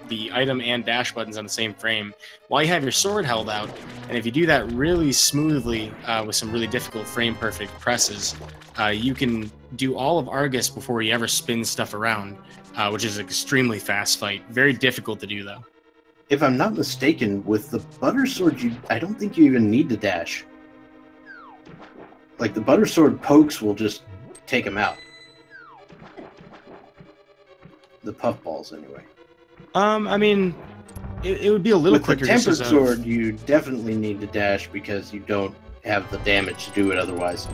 the item and dash buttons on the same frame while you have your sword held out. And if you do that really smoothly with some really difficult frame-perfect presses, you can do all of Argus before you ever spin stuff around. Which is an extremely fast fight. Very difficult to do, though. If I'm not mistaken, with the Butter Sword, I don't think you even need to dash. Like, the Butter Sword pokes will just take him out. The puffballs, anyway. I mean, it would be a little quicker. With the Tempered Sword, you definitely need to dash because you don't have the damage to do it otherwise.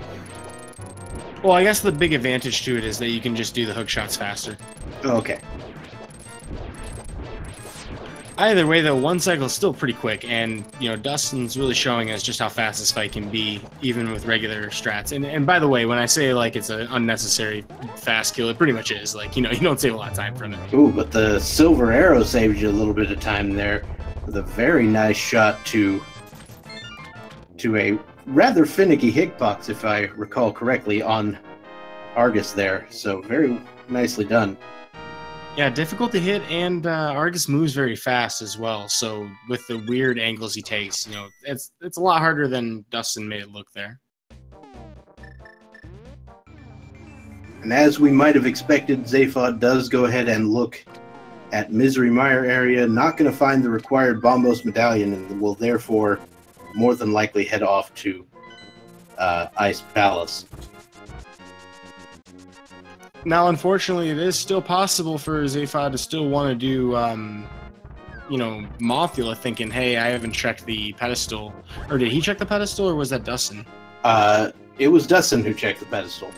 Well, I guess the big advantage to it is that you can just do the hook shots faster. Okay. Either way, though, one cycle is still pretty quick, and Dustin's really showing us just how fast this fight can be, even with regular strats. And by the way, when I say like it's an unnecessary fast kill, it pretty much is. Like you don't save a lot of time from it. Ooh, but the silver arrow saves you a little bit of time there, with a very nice shot to a rather finicky hitbox, if I recall correctly, on Argus there. So very nicely done. Yeah, difficult to hit, and Argus moves very fast as well. So with the weird angles he takes, it's a lot harder than Dustin made it look there. And as we might have expected, Zaphod does go ahead and look at Misery Mire area, not going to find the required Bombos medallion, and will therefore more than likely head off to Ice Palace. Now, unfortunately, it is still possible for Zaphod to still want to do, Mothula, thinking, hey, I haven't checked the pedestal. Or did he check the pedestal, or was that Dustin? It was Dustin who checked the pedestal.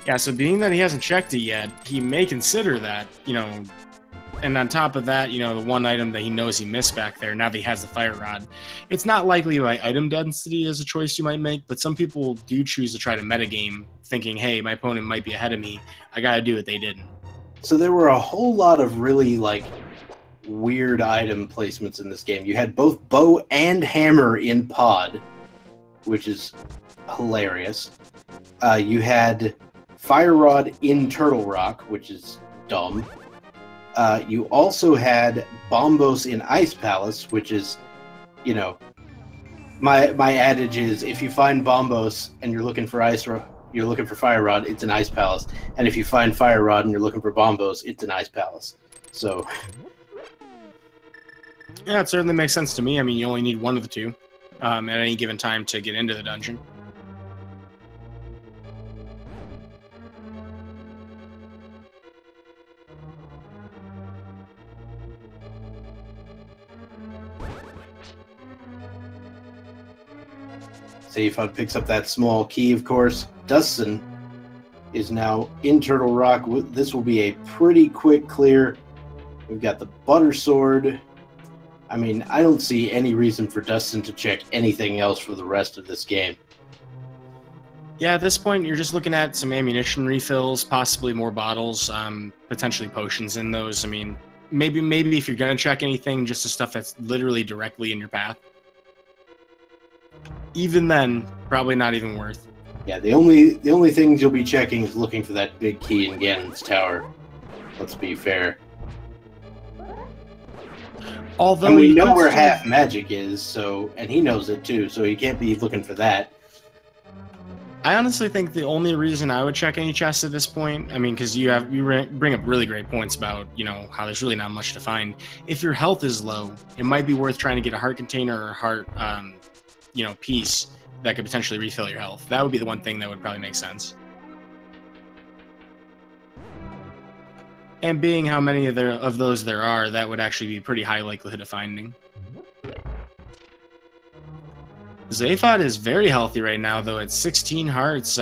Yeah, so being that he hasn't checked it yet, he may consider that, and on top of that, the one item that he knows he missed back there, now that he has the fire rod. It's not likely by item density as a choice you might make, but some people do choose to try to metagame, thinking, hey, my opponent might be ahead of me. I gotta do what they didn't. So there were a whole lot of really, weird item placements in this game. You had both bow and hammer in pod, which is hilarious. You had fire rod in Turtle Rock, which is dumb. You also had Bombos in Ice Palace, which is, my adage is if you find Bombos and you're looking for Fire Rod, it's an Ice Palace, and if you find Fire Rod and you're looking for Bombos, it's an Ice Palace. So, yeah, it certainly makes sense to me. I mean, you only need one of the two at any given time to get into the dungeon. Zaphod picks up that small key, of course. Dustsen is now in Turtle Rock. This will be a pretty quick clear. We've got the Butter Sword. I mean, I don't see any reason for Dustsen to check anything else for the rest of this game. Yeah, at this point, you're just looking at some ammunition refills, possibly more bottles, potentially potions in those. I mean, maybe if you're going to check anything, just the stuff that's literally directly in your path. Even then, probably not even worth. Yeah, the only things you'll be checking is looking for that big key in Ganon's tower. Let's be fair. Although and we know where half magic is, so, and he knows it too, so he can't be looking for that. I honestly think the only reason I would check any chests at this point, I mean, because you bring up really great points about, you know, how there's really not much to find. If your health is low, it might be worth trying to get a heart container or a heart, you know, piece that could potentially refill your health. That would be the one thing that would probably make sense. And being how many of those there are, that would actually be pretty high likelihood of finding. Zaphod is very healthy right now, though, at 16 hearts,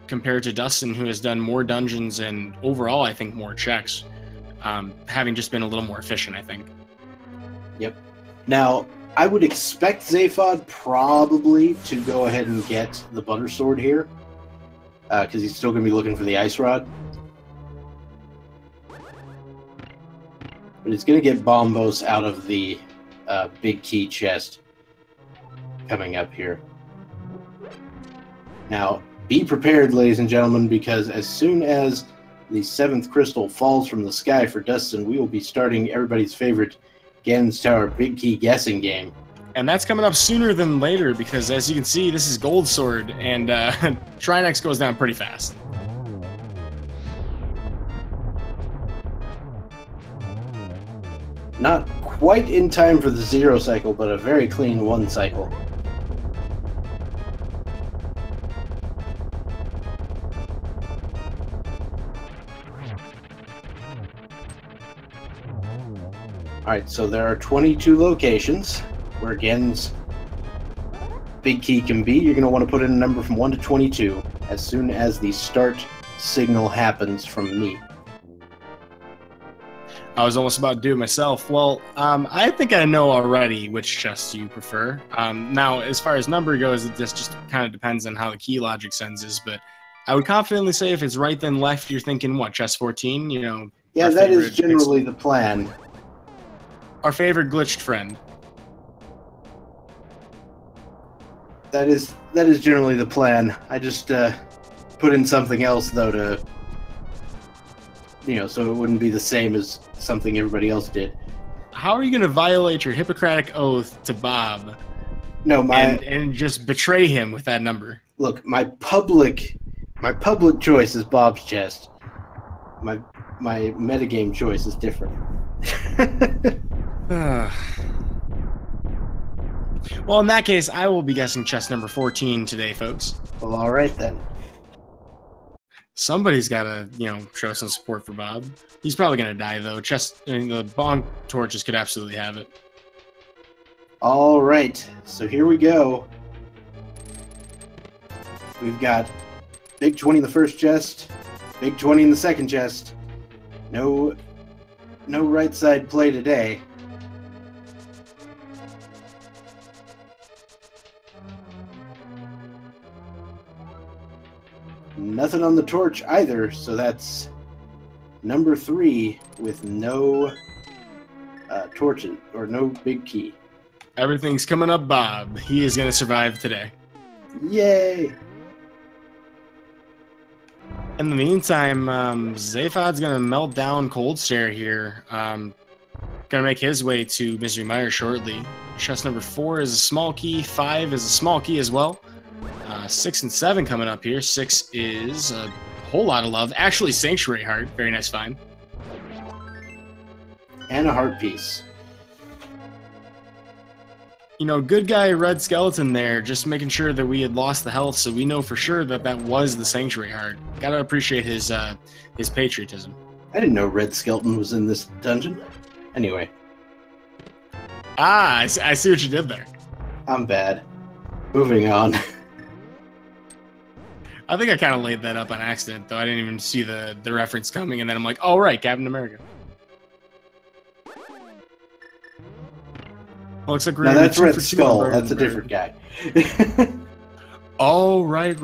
compared to Dustsen, who has done more dungeons and overall, I think, more checks, having just been a little more efficient, I think. Yep. Now, I would expect Zaphod probably to go ahead and get the Butter Sword here, because he's still going to be looking for the Ice Rod. But he's going to get Bombos out of the big key chest coming up here. Now, be prepared, ladies and gentlemen, because as soon as the 7th crystal falls from the sky for Dustsen, we will be starting everybody's favorite Ganon's Tower big key guessing game. And that's coming up sooner than later, because as you can see, this is Gold Sword, and Trinex goes down pretty fast. Not quite in time for the 0 cycle, but a very clean 1 cycle. Alright, so there are 22 locations where Ganon's big key can be. You're going to want to put in a number from 1 to 22 as soon as the start signal happens from me. I was almost about to do it myself. Well, I think I know already which chest you prefer. Now, as far as number goes, it just kind of depends on how the key logic senses, but I would confidently say if it's right then left, you're thinking, what, chest 14? You know? Yeah, that is generally the plan. Our favorite glitched friend. That is generally the plan. I just put in something else, though, to, you know, so it wouldn't be the same as something everybody else did. How are you going to violate your Hippocratic oath to Bob? No, and just betray him with that number? Look, my public choice is Bob's chest. My metagame choice is different. Well, in that case, I will be guessing chest number 14 today, folks. Well, all right then. Somebody's got to, you know, show some support for Bob. He's probably going to die, though. The bong torches could absolutely have it. All right, so here we go. We've got big 20 in the first chest, big 20 in the second chest. No right side play today. Nothing on the torch either, so that's number 3 with no torches or no big key. Everything's coming up, Bob. He is going to survive today. Yay! In the meantime, Zaphod's going to melt down Cold Stare here. Going to make his way to Misery Mire shortly. Chest number 4 is a small key. 5 is a small key as well. 6 and 7 coming up here. 6 is a whole lot of love. Actually, Sanctuary Heart. Very nice find. And a heart piece. You know, good guy Red Skeleton there, just making sure that we had lost the health, so we know for sure that that was the Sanctuary Heart. Gotta appreciate his patriotism. I didn't know Red Skeleton was in this dungeon. Anyway. Ah, I see what you did there. I'm bad. Moving on. I think I kind of laid that up on accident, though. I didn't even see the reference coming, and then I'm like, oh, right, Captain America. Well, looks like we're Now gonna be that's 2 Red for 2 Skull. on That's a Bird. different guy. Oh, right.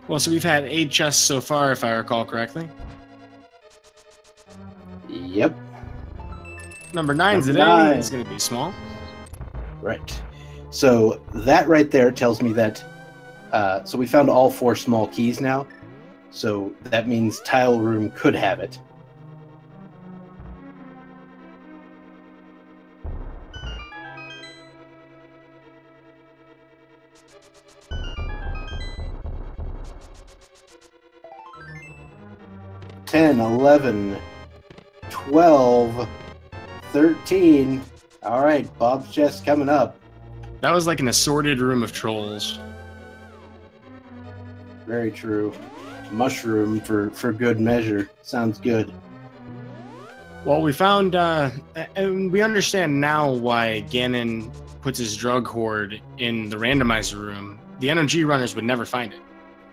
Well, so we've had 8 chests so far, if I recall correctly. Yep. Number 9 Number today 9. is going to be small. Right. So that right there tells me that. So we found all 4 small keys now. So that means Tile Room could have it. $10, $11, $12, $13. All right, Bob's chest coming up. That was like an assorted room of trolls. Very true. Mushroom for good measure. Sounds good. Well, we found, and we understand now why Ganon puts his drug hoard in the randomizer room. The NMG runners would never find it.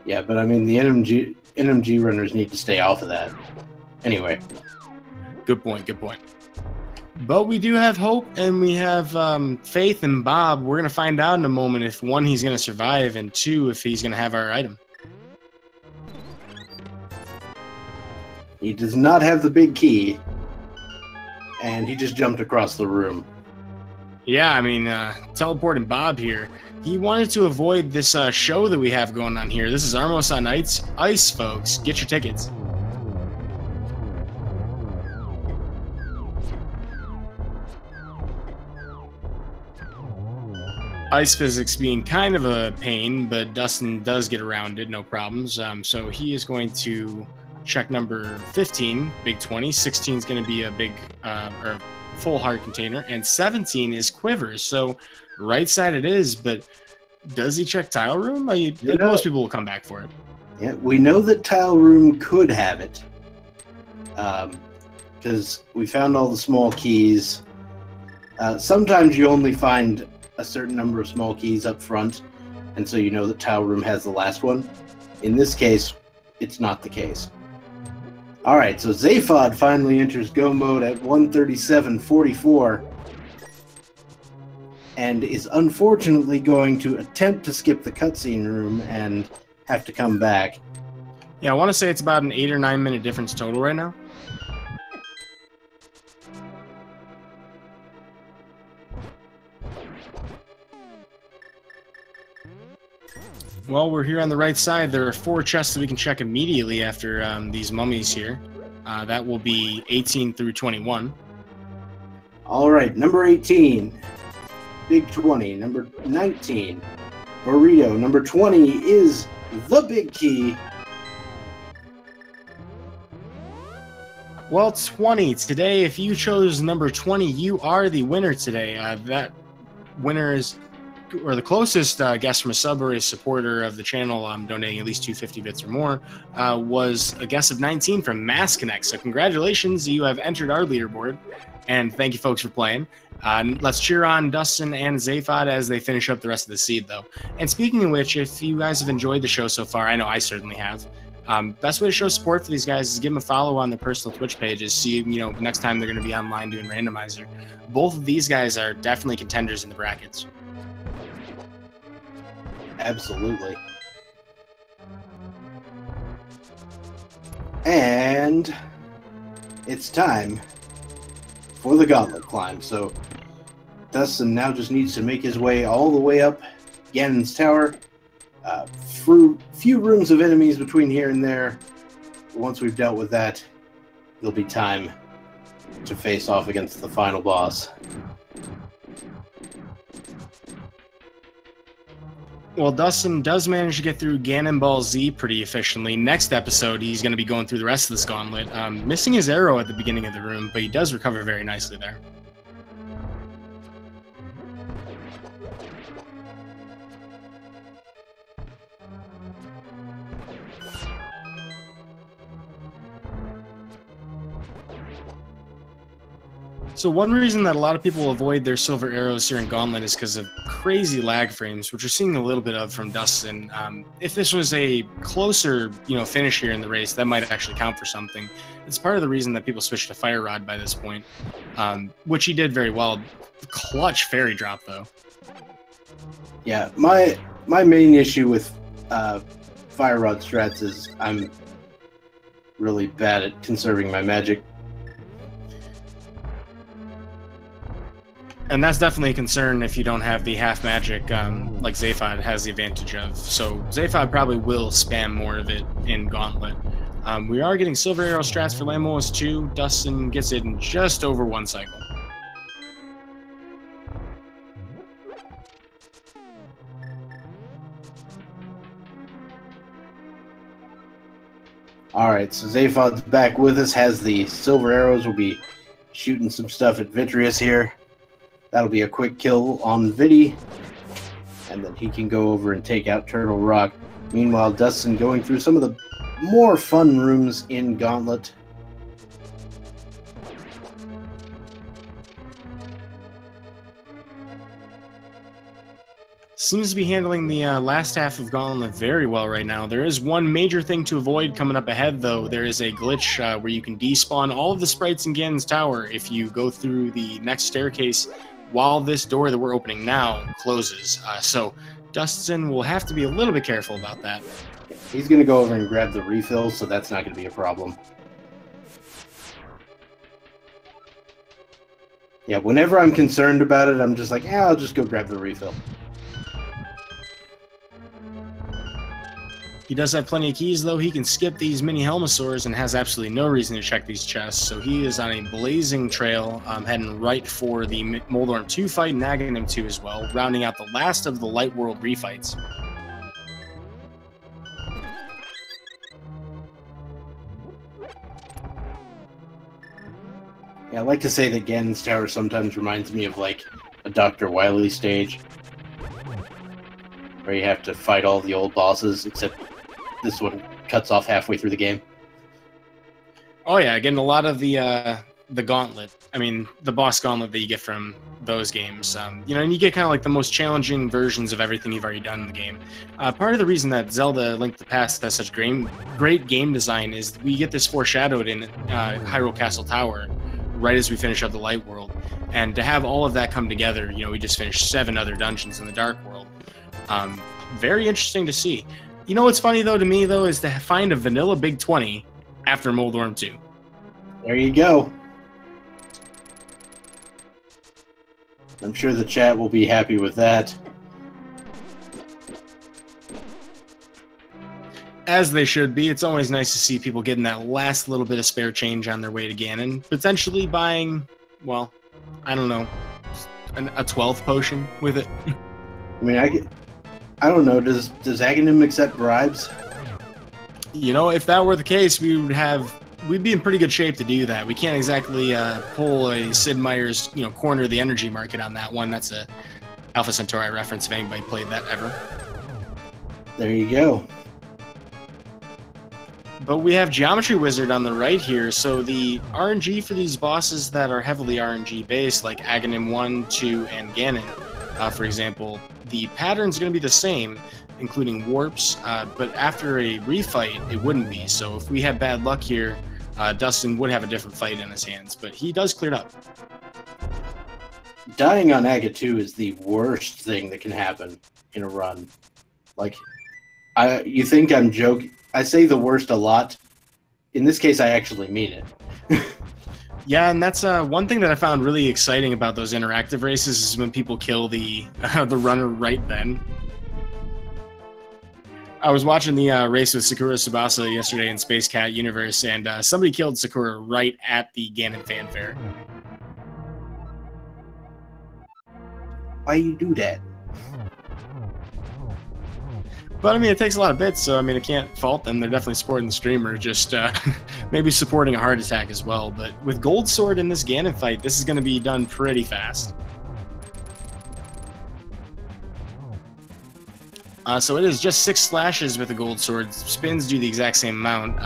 Yeah, but I mean, the NMG runners need to stay off of that. Anyway. Good point. But we do have hope, and we have faith in Bob. We're going to find out in a moment if, 1, he's going to survive, and 2, if he's going to have our item. He does not have the big key, and he just jumped across the room. Yeah, I mean, teleporting Bob here. He wanted to avoid this show that we have going on here. This is Armos on Ice, folks. Get your tickets. Ice physics being kind of a pain, but Dustin does get around it, no problems. So he is going to check number 15, big 20. 16 is going to be a big or full heart container, and 17 is quivers. So right side it is, but does he check Tile Room? Most people will come back for it. Yeah, we know that Tile Room could have it, because we found all the small keys. Sometimes you only find a certain number of small keys up front, and so you know that Tile Room has the last one. In this case, it's not the case. All right, so Zaphod finally enters go mode at 137.44 and is unfortunately going to attempt to skip the cutscene room and have to come back. Yeah, I want to say it's about an 8 or 9 minute difference total right now. Well, we're here on the right side. There are 4 chests that we can check immediately after these mummies here. That will be 18 through 21. All right, number 18, big 20. Number 19, burrito. Number 20 is the big key. Well, 20. Today, if you chose number 20, you are the winner today. That winner is, or the closest guest from a sub or a supporter of the channel, donating at least 250 bits or more, was a guest of 19 from Mass Connect. So congratulations, you have entered our leaderboard, and thank you folks for playing. Let's cheer on Dustin and Zaphod as they finish up the rest of the seed, though. And speaking of which, if you guys have enjoyed the show so far, I know I certainly have. Best way to show support for these guys is give them a follow on their personal Twitch pages. See, next time they're going to be online doing Randomizer. Both of these guys are definitely contenders in the brackets. Absolutely. And it's time for the gauntlet climb. So Dustin now just needs to make his way all the way up Ganon's tower. Through few rooms of enemies between here and there. Once we've dealt with that, it'll be time to face off against the final boss. Well, Dustin does manage to get through Ganon Ball Z pretty efficiently. Next episode, he's going to be going through the rest of this gauntlet, missing his arrow at the beginning of the room, but he does recover very nicely there. So one reason that a lot of people avoid their silver arrows here in Gauntlet is because of crazy lag frames, which we're seeing a little bit of from dustsen. If this was a closer, finish here in the race, that might actually count for something. It's part of the reason that people switched to Fire Rod by this point, which he did very well. Clutch fairy drop though. Yeah, my main issue with Fire Rod strats is I'm really bad at conserving my magic. And that's definitely a concern if you don't have the half magic like Zaphod has the advantage of. So Zaphod probably will spam more of it in Gauntlet. We are getting silver arrow strats for Lamos too. dustsen gets it in just over 1 cycle. Alright, so Zaphod's back with us, has the silver arrows. We'll be shooting some stuff at Vitreous here. That'll be a quick kill on Vidi, and then he can go over and take out Turtle Rock. Meanwhile, dustsen going through some of the more fun rooms in Gauntlet. Seems to be handling the last half of Gauntlet very well right now. There is one major thing to avoid coming up ahead, though. There is a glitch where you can despawn all of the sprites in Ganon's Tower if you go through the next staircase while this door that we're opening now closes. So dustsen will have to be a little bit careful about that. He's going to go over and grab the refill, so that's not going to be a problem. Yeah, whenever I'm concerned about it, I'm just like, yeah, I'll just go grab the refill. He does have plenty of keys, though. He can skip these mini Helmosaurs and has absolutely no reason to check these chests. So he is on a blazing trail, heading right for the Moldorm 2 fight and Aghanim 2 as well, rounding out the last of the Light World refights. Yeah, I like to say that Ganon's Tower sometimes reminds me of like a Dr. Wily stage, where you have to fight all the old bosses, except this one cuts off halfway through the game. Oh yeah, getting a lot of the gauntlet. I mean, the boss gauntlet that you get from those games. And you get kind of like the most challenging versions of everything you've already done in the game. Part of the reason that Zelda: Link to the Past has such great game design is we get this foreshadowed in Hyrule Castle Tower, right as we finish up the Light World, and to have all of that come together, we just finished 7 other dungeons in the Dark World. Very interesting to see. What's funny though to me though is to find a vanilla Big 20 after Moldorm 2. There you go. I'm sure the chat will be happy with that. As they should be. It's always nice to see people getting that last little bit of spare change on their way to Ganon, potentially buying, well, I don't know, a 12th potion with it. I mean, I don't know. Does Aghanim accept bribes? If that were the case, we'd be in pretty good shape to do that. We can't exactly pull a Sid Meier's, corner of the energy market on that one. That's a Alpha Centauri reference if anybody played that ever. There you go. But we have Geometry Wizard on the right here, so the RNG for these bosses that are heavily RNG based, like Aghanim 1, 2, and Ganon, for example, the pattern's going to be the same, including warps, but after a refight, it wouldn't be. So if we had bad luck here, dustsen would have a different fight in his hands, but he does clear it up. Dying on Aga 2 is the worst thing that can happen in a run. Like, you think I'm joking? I say the worst a lot. In this case, I actually mean it. Yeah, and that's one thing that I found really exciting about those interactive races is when people kill the runner right then. I was watching the race with Sakura Tsubasa yesterday in Space Cat Universe, and somebody killed Sakura right at the Ganon fanfare. Why you do that? But I mean, it takes a lot of bits, so I mean, I can't fault them. They're definitely supporting the streamer, just maybe supporting a heart attack as well. But with Gold Sword in this Ganon fight, this is going to be done pretty fast. So it is just 6 slashes with the Gold Sword. Spins do the exact same amount,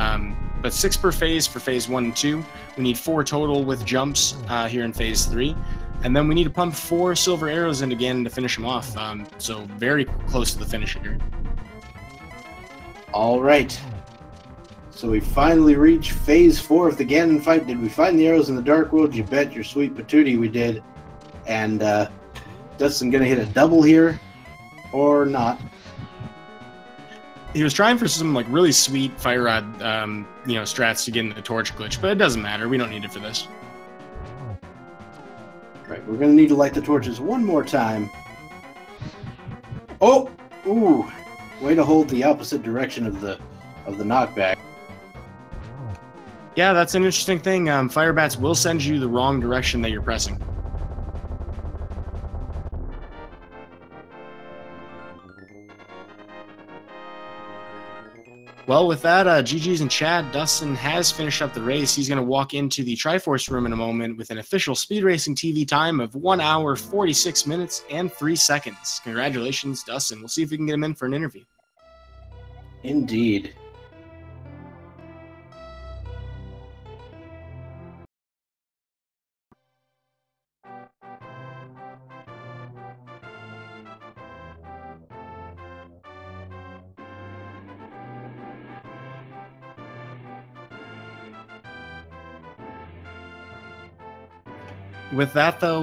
That's 6 per phase for phase 1 and 2. We need 4 total with jumps here in phase 3. And then we need to pump 4 silver arrows in again to finish them off. So very close to the finish here. All right. So we finally reached phase 4 of the Ganon fight. Did we find the arrows in the Dark World? You bet your sweet patootie we did. And Dustsen gonna hit a double here, or not? He was trying for some like really sweet fire rod, strats to get in the torch glitch, but it doesn't matter. We don't need it for this. Right, we're gonna need to light the torches one more time. Oh, ooh, way to hold the opposite direction of the knockback. Yeah, that's an interesting thing. Fire bats will send you the wrong direction that you're pressing. Well, with that, GG's in chat. Dustsen has finished up the race. He's going to walk into the Triforce room in a moment with an official Speed Racing TV time of 1 hour, 46 minutes, and 3 seconds. Congratulations, Dustsen. We'll see if we can get him in for an interview. Indeed. With that, though,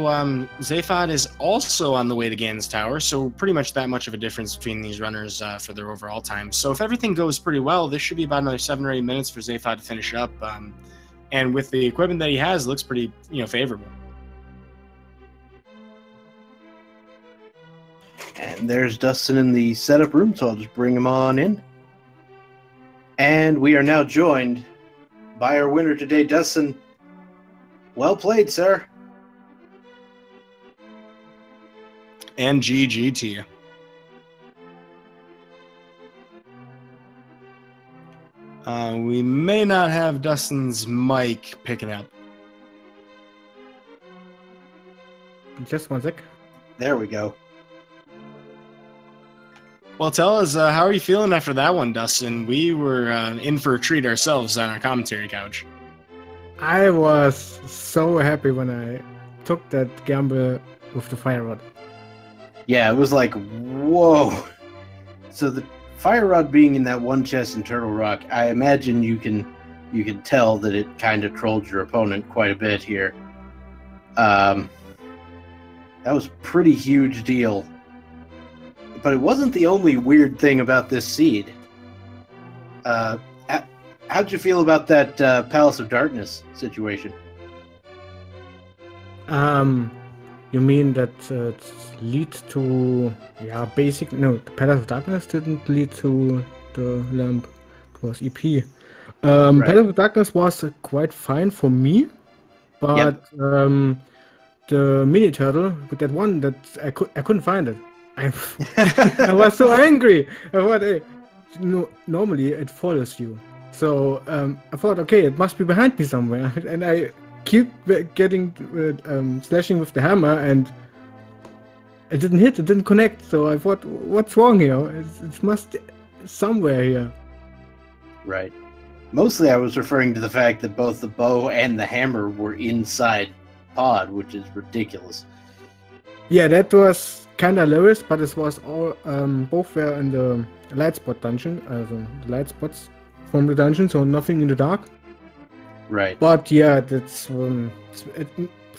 Zaphod is also on the way to Ganon's Tower, so pretty much that much of a difference between these runners for their overall time. So if everything goes pretty well, this should be about another 7 or 8 minutes for Zaphod to finish up. And with the equipment that he has, it looks pretty, favorable. And there's Dustsen in the setup room, so I'll just bring him on in. And we are now joined by our winner today, Dustsen. Well played, sir. And GG to you. We may not have Dustsen's mic picking up. Just 1 sec. There we go. Well, tell us, how are you feeling after that one, Dustsen? We were in for a treat ourselves on our commentary couch. I was so happy when I took that gamble with the fire rod. Yeah, it was like, whoa. So the fire rod being in that one chest in Turtle Rock, I imagine you can tell that it kind of trolled your opponent quite a bit here. That was a pretty huge deal. But it wasn't the only weird thing about this seed. How'd you feel about that Palace of Darkness situation? You mean that it leads to, the Palace of Darkness didn't lead to the lamp. It was EP. Right. Palace of Darkness was quite fine for me, but the mini turtle with that one that I couldn't find it. I was so angry. I thought, hey, normally it follows you. So I thought, okay, it must be behind me somewhere, and I keep getting slashing with the hammer, and it didn't hit, it didn't connect. So I thought, what's wrong here? It must somewhere here. Right. Mostly I was referring to the fact that both the bow and the hammer were inside pod, which is ridiculous. Yeah, that was kind of hilarious, but it was all both were in the light spot dungeon, the light spots from the dungeon, so nothing in the dark. Right. But yeah, that's for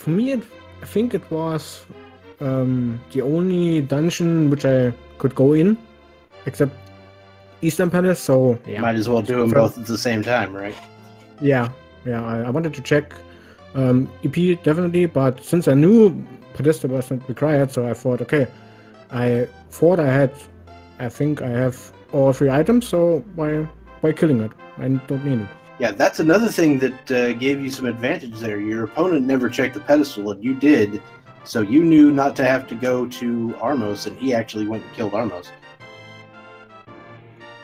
me. I think it was the only dungeon which I could go in, except Eastern Palace. So yeah, might as well do them both at the same time, right? Yeah. I wanted to check EP definitely, but since I knew Pedestal wasn't required, so I thought, okay, I think I have all 3 items, so why killing it? I don't need it. Yeah, that's another thing that gave you some advantage there. Your opponent never checked the pedestal, and you did, so you knew not to have to go to Armos, and he actually went and killed Armos.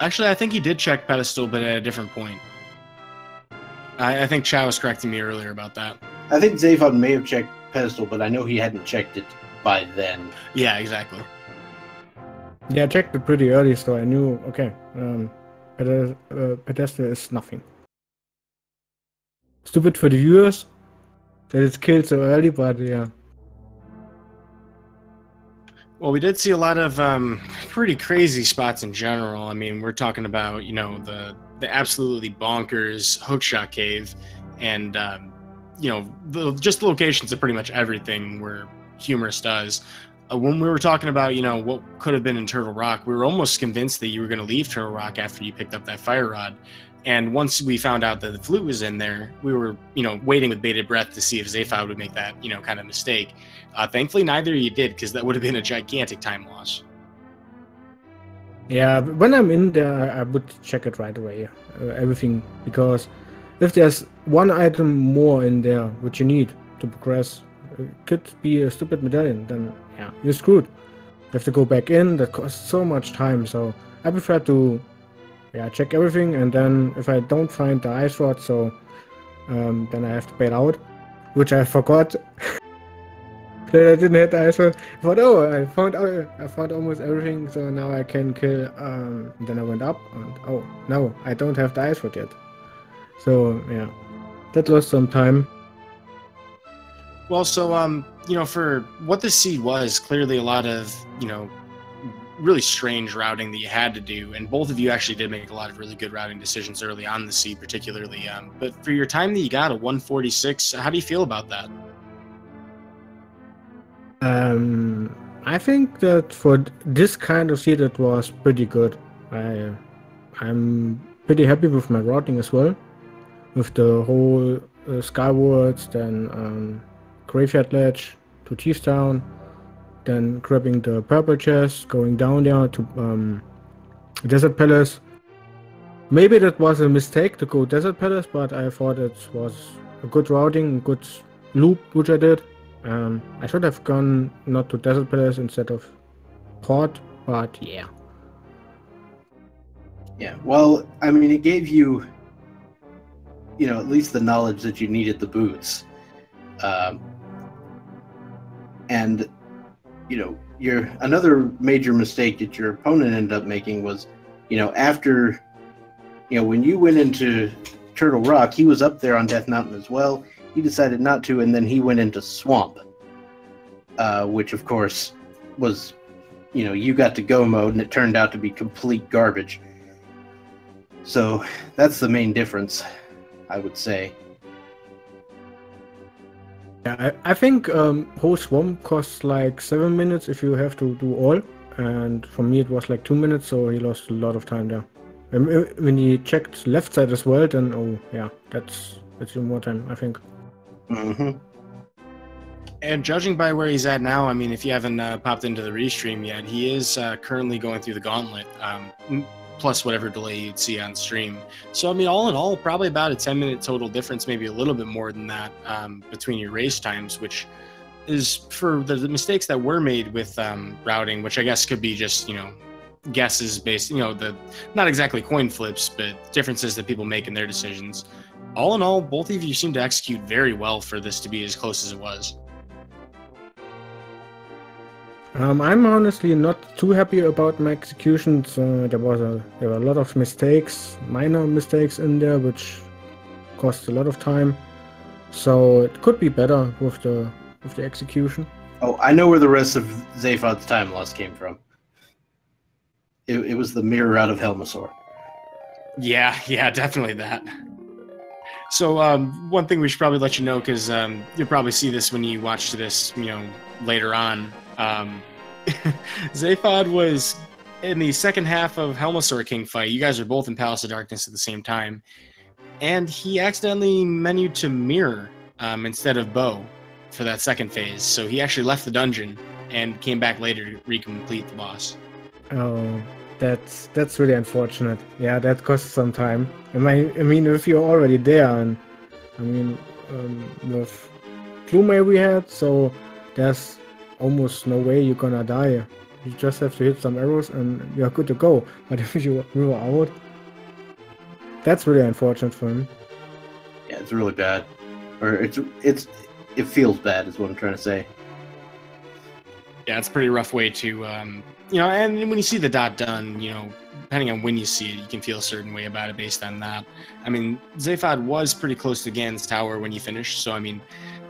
Actually, I think he did check pedestal, but at a different point. I think Chow was correcting me earlier about that. I think Zaphod may have checked pedestal, but I know he hadn't checked it by then. Yeah, exactly. Yeah, I checked it pretty early, so I knew, okay, pedestal is nothing. stupid for the viewers that it's killed so early, but yeah. Well, we did see a lot of pretty crazy spots in general. I mean, we're talking about, you know, the absolutely bonkers hookshot cave, and you know, just the locations of pretty much everything where Humorous does. When we were talking about, you know, what could have been in Turtle Rock, we were almost convinced that you were going to leave Turtle Rock after you picked up that fire rod. And once we found out that the flute was in there, we were, you know, waiting with bated breath to see if Zaphod would make that, you know, kind of mistake. Thankfully, neither of you did, because that would have been a gigantic time loss. Yeah, when I'm in there, I would check it right away, everything, because if there's one item more in there which you need to progress, it could be a stupid medallion, then yeah, you're screwed. You have to go back in, that costs so much time, so I prefer to check everything, and then if I don't find the ice rod, so then I have to bail out, which I forgot. That I didn't have the ice rod. I thought, oh, I found almost everything, so now I can kill. Then I went up, and oh no, I don't have the ice rod yet. So yeah, that lost some time. Well, so you know, for what the seed was, clearly a lot of, you know, really strange routing that you had to do, and both of you actually did make a lot of really good routing decisions early on the seed, particularly. But for your time that you got, a 146, how do you feel about that? I think that for this kind of seed it was pretty good. I'm pretty happy with my routing as well, with the whole Skywards, then Graveyard Ledge to Chief's Town, then grabbing the purple chest, going down there to Desert Palace. Maybe that was a mistake to go Desert Palace, but I thought it was a good routing, a good loop which I did. I should have gone not to Desert Palace instead of Port, but yeah. Yeah, well, I mean, it gave you, you know, at least the knowledge that you needed the boots. And, you know, another major mistake that your opponent ended up making was, you know, after, you know, when you went into Turtle Rock, he was up there on Death Mountain as well. He decided not to, and then he went into Swamp, which of course was, you know, you got to go mode, and it turned out to be complete garbage. So that's the main difference, I would say. Yeah, I think whole Swamp costs like 7 minutes if you have to do all, and for me it was like 2 minutes, so he lost a lot of time there. When he checked left side as well, then oh yeah, that's even more time, I think. Mm-hmm. And judging by where he's at now, I mean, if you haven't popped into the restream yet, he is currently going through the gauntlet, plus whatever delay you'd see on stream. So, I mean, all in all, probably about a 10-minute total difference, maybe a little bit more than that, between your race times, which is for the mistakes that were made with routing, which I guess could be just, you know, guesses based, you know, not exactly coin flips, but differences that people make in their decisions. All in all, both of you seem to execute very well for this to be as close as it was. I'm honestly not too happy about my executions. There were a lot of mistakes, minor mistakes in there, which cost a lot of time. So it could be better with the execution. Oh, I know where the rest of Zaphod's time loss came from. It was the mirror out of Helmasaur. Yeah, definitely that. So one thing we should probably let you know, because you'll probably see this when you watch this, you know, later on. Zaphod was in the second half of Helmasaur King fight. You guys are both in Palace of Darkness at the same time, and he accidentally menued to Mirror instead of Bow for that second phase. So he actually left the dungeon and came back later to recomplete the boss. Oh, that's really unfortunate. Yeah, that costs some time. I mean, if you're already there, and I mean, with Plumey we had, so there's almost no way you're gonna die. You just have to hit some arrows and you're good to go. But if you were out, that's really unfortunate for him. Yeah, it's really bad. Or it feels bad is what I'm trying to say. Yeah, it's a pretty rough way to, you know, and when you see the dot done, you know, depending on when you see it, you can feel a certain way about it based on that. I mean, Zaphod was pretty close to Ganon's tower when you finished, so I mean,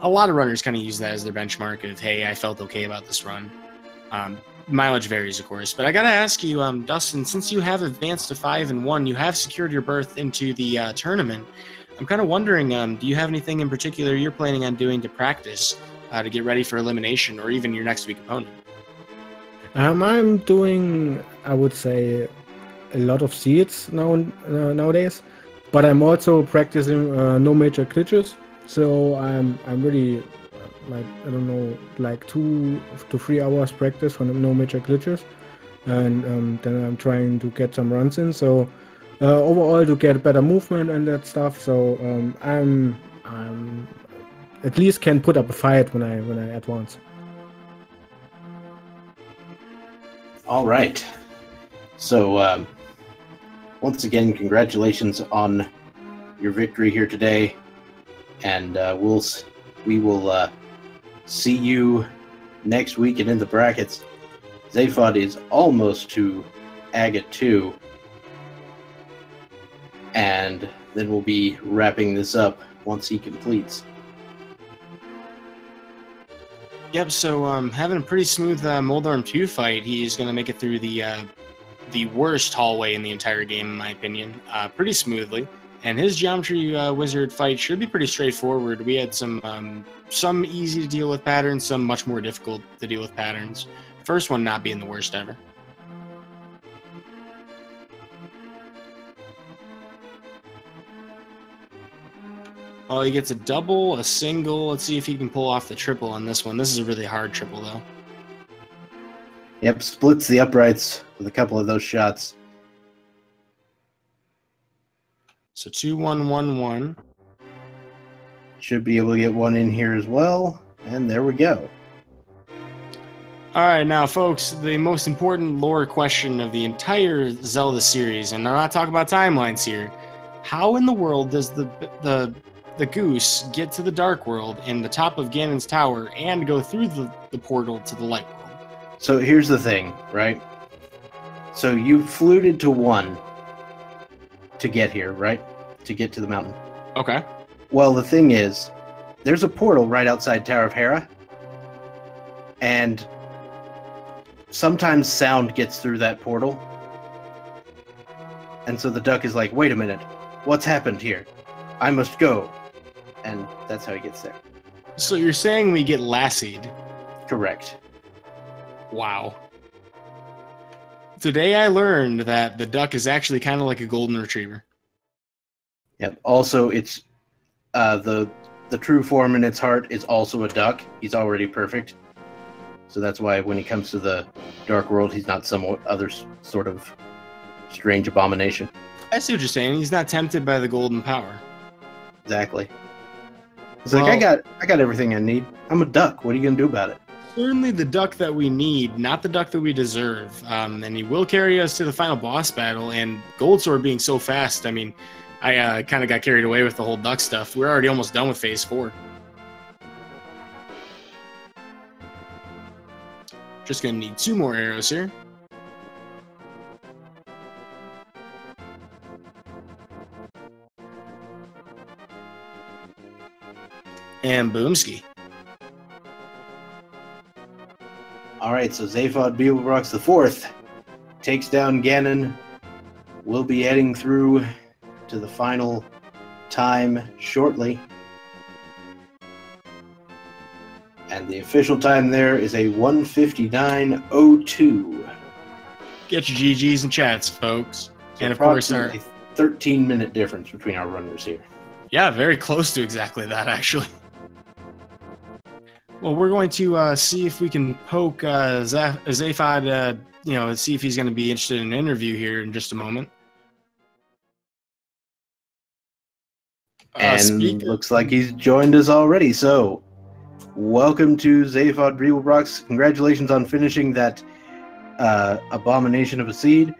a lot of runners kind of use that as their benchmark of, hey, I felt okay about this run. Mileage varies, of course, but I gotta ask you, Dustin, since you have advanced to 5-1, you have secured your berth into the tournament. I'm kind of wondering, do you have anything in particular you're planning on doing to practice to get ready for elimination or even your next week opponent? I'm doing, I would say, a lot of seeds nowadays, but I'm also practicing no major glitches. So I'm really like, I don't know, like 2 to 3 hours practice for no major glitches, and then I'm trying to get some runs in. So overall to get better movement and that stuff. So I'm at least can put up a fight when I advance. All right. So once again, congratulations on your victory here today, and we will see you next week and in the brackets. Zaphod is almost to Agate 2, and then we'll be wrapping this up once he completes. Yep, so having a pretty smooth Moldorm 2 fight. He's going to make it through the worst hallway in the entire game, in my opinion, pretty smoothly. And his Geometry Wizard fight should be pretty straightforward. We had some easy to deal with patterns, some much more difficult to deal with patterns. First one not being the worst ever. Oh, he gets a double, a single. Let's see if he can pull off the triple on this one. This is a really hard triple, though. Yep, splits the uprights with a couple of those shots. So 2-1-1-1. Should be able to get one in here as well. And there we go. All right, now, folks, the most important lore question of the entire Zelda series, and I'm not talking about timelines here. How in the world does the goose get to the Dark World in the top of Ganon's tower and go through the portal to the Light World? So here's the thing, right? So you fluted to 1 to get here, right? To get to the mountain. Okay. Well, the thing is, there's a portal right outside Tower of Hera, and sometimes sound gets through that portal. And so the duck is like, wait a minute, what's happened here? I must go. And that's how he gets there. So you're saying we get lassied? Correct. Wow. Today I learned that the duck is actually kind of like a golden retriever. Yep. Also, it's the true form in its heart is also a duck. He's already perfect. So that's why when he comes to the Dark World, he's not some other sort of strange abomination. I see what you're saying. He's not tempted by the golden power. Exactly. It's like, I got everything I need. I'm a duck. What are you going to do about it? Certainly the duck that we need, not the duck that we deserve. And he will carry us to the final boss battle. And Goldsword being so fast, I mean, I kind of got carried away with the whole duck stuff. We're already almost done with Phase 4. Just going to need 2 more arrows here. And boomski. All right, so Zaphod Beeblebrox IV takes down Ganon. We'll be heading through to the final time shortly. And the official time there is a 1:59:02. Get your GGs and chats, folks. So and of course, our 13-minute difference between our runners here. Yeah, very close to exactly that, actually. Well, we're going to see if we can poke Zaphod, see if he's going to be interested in an interview here in just a moment. And looks like he's joined us already. So, welcome to Zaphod Beeblebrox. Congratulations on finishing that abomination of a seed.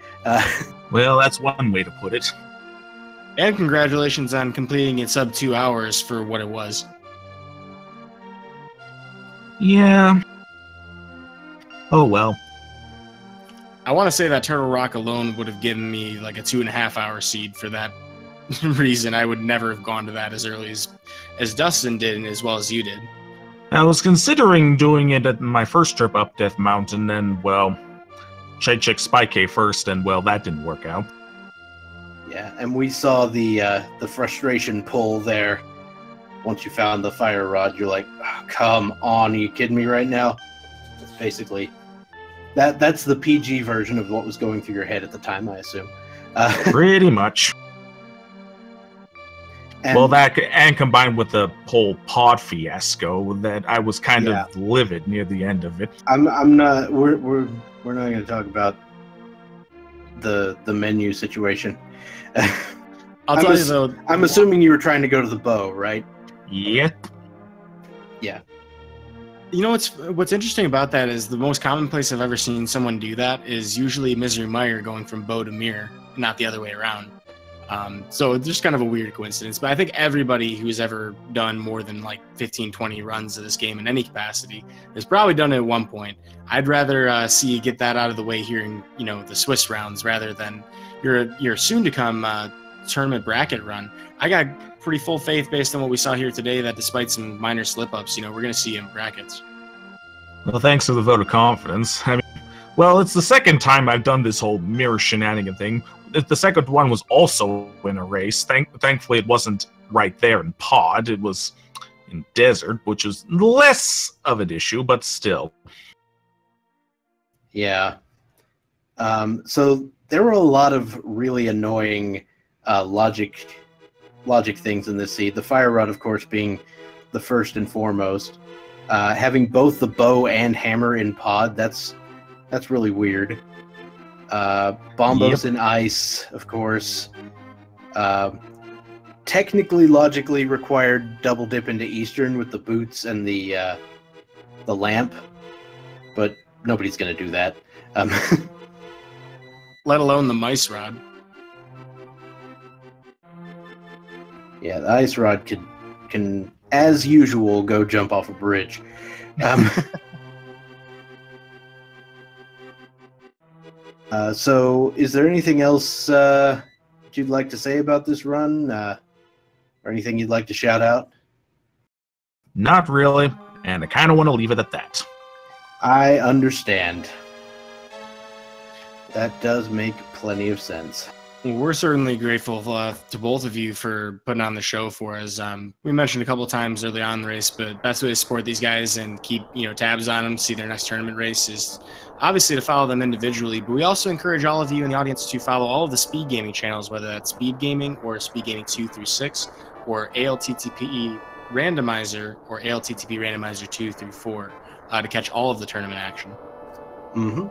Well, that's one way to put it. And congratulations on completing it sub 2 hours for what it was. Yeah. Oh, well. I want to say that Turtle Rock alone would have given me like a 2.5-hour seed for that reason. I would never have gone to that as early as Dustin did and as well as you did. I was considering doing it at my first trip up Death Mountain, and, well, I checked Spy Cave first, and, well, that didn't work out. Yeah, and we saw the frustration pull there. Once you found the fire rod, you're like, oh, come on, are you kidding me right now? It's basically... That's the PG version of what was going through your head at the time, I assume. Pretty much. And, And combined with the whole pod fiasco, that I was kind of livid near the end of it. I'm not. We're not going to talk about the menu situation. I'll tell you though. I'm assuming you were trying to go to the bow, right? Yep. Yeah. You know what's interesting about that is the most common place I've ever seen someone do that is usually Misery Mire going from bow to mirror, not the other way around. So it's just kind of a weird coincidence, but I think everybody who's ever done more than like 15, 20 runs of this game in any capacity has probably done it at one point. I'd rather see you get that out of the way here in, the Swiss rounds rather than your soon-to-come tournament bracket run. I got pretty full faith based on what we saw here today that despite some minor slip-ups, we're going to see in brackets. Well, thanks for the vote of confidence. I mean, well, it's the second time I've done this whole mirror shenanigan thing. The second one was also in a race. Thankfully, it wasn't right there in Pod. It was in Desert, which is less of an issue, but still. Yeah. So there were a lot of really annoying logic things in this seed. The fire rod, of course, being the first and foremost. Having both the bow and hammer in Pod, that's really weird. Bombos in ice, of course. Technically, logically required double dip into Eastern with the boots and the lamp, but nobody's gonna do that. Let alone the mice rod. Yeah, the ice rod can, as usual, go jump off a bridge. So, is there anything else you'd like to say about this run? Or anything you'd like to shout out? Not really, and I kind of want to leave it at that. I understand. That does make plenty of sense. Well, we're certainly grateful to both of you for putting on the show for us. We mentioned a couple of times early on in the race, but best way to support these guys and keep tabs on them, see their next tournament race is obviously to follow them individually. But we also encourage all of you in the audience to follow all of the speed gaming channels, whether that's Speed Gaming or Speed Gaming 2 through 6, or ALTTPE Randomizer or ALTTP Randomizer 2 through 4 to catch all of the tournament action. Mm-hmm.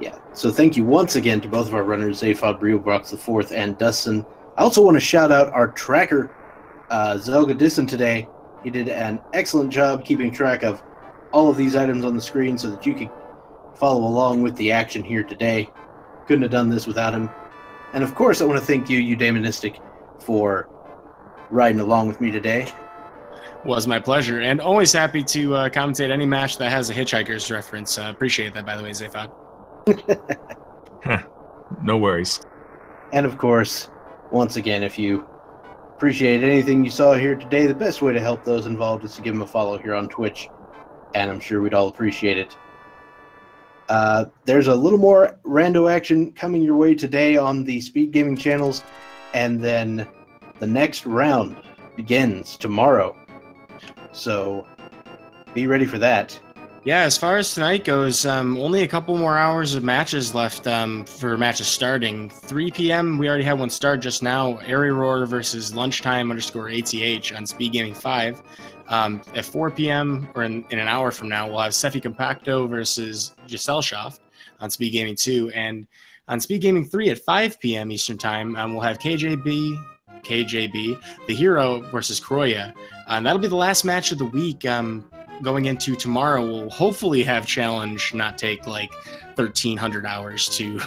Yeah, so thank you once again to both of our runners, Zaphod Brielbrox IV and Dustsen. I also want to shout out our tracker, Zelda Disson today. He did an excellent job keeping track of all of these items on the screen so that you could follow along with the action here today. Couldn't have done this without him. And of course, I want to thank you, Eudaimonistic, for riding along with me today. Was my pleasure, and always happy to commentate any match that has a Hitchhiker's reference. Appreciate that, by the way, Zaphod. No worries. And of course, once again, if you appreciate anything you saw here today, the best way to help those involved is to give them a follow here on Twitch, and I'm sure we'd all appreciate it. There's a little more rando action coming your way today on the Speed Gaming channels, and then the next round begins tomorrow. So be ready for that. Yeah, as far as tonight goes, only a couple more hours of matches left for matches starting. 3 p.m., we already had one start just now. Airy Roar versus Lunchtime_ATH on Speed Gaming 5. At 4 p.m., or in an hour from now, we'll have Sefi Compacto versus Gesellschaft on Speed Gaming 2. And on Speed Gaming 3 at 5 p.m. Eastern Time, we'll have KJB, The Hero versus Kroya. And that'll be the last match of the week. Going into tomorrow, we'll hopefully have Challenge not take like 1,300 hours to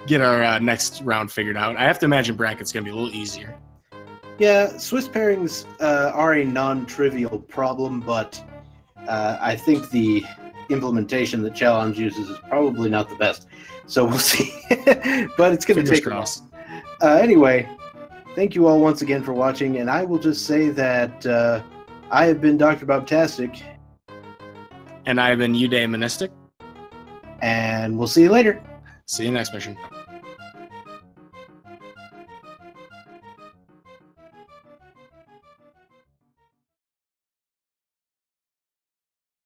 get our next round figured out. I have to imagine Bracket's going to be a little easier. Yeah, Swiss pairings are a non-trivial problem, but I think the implementation that Challenge uses is probably not the best. So we'll see. But it's going to Fingers take a while. Anyway, thank you all once again for watching, and I will just say that I have been Dr. Bobtastic. And I've been Eudaimonistic. And we'll see you later. See you next mission.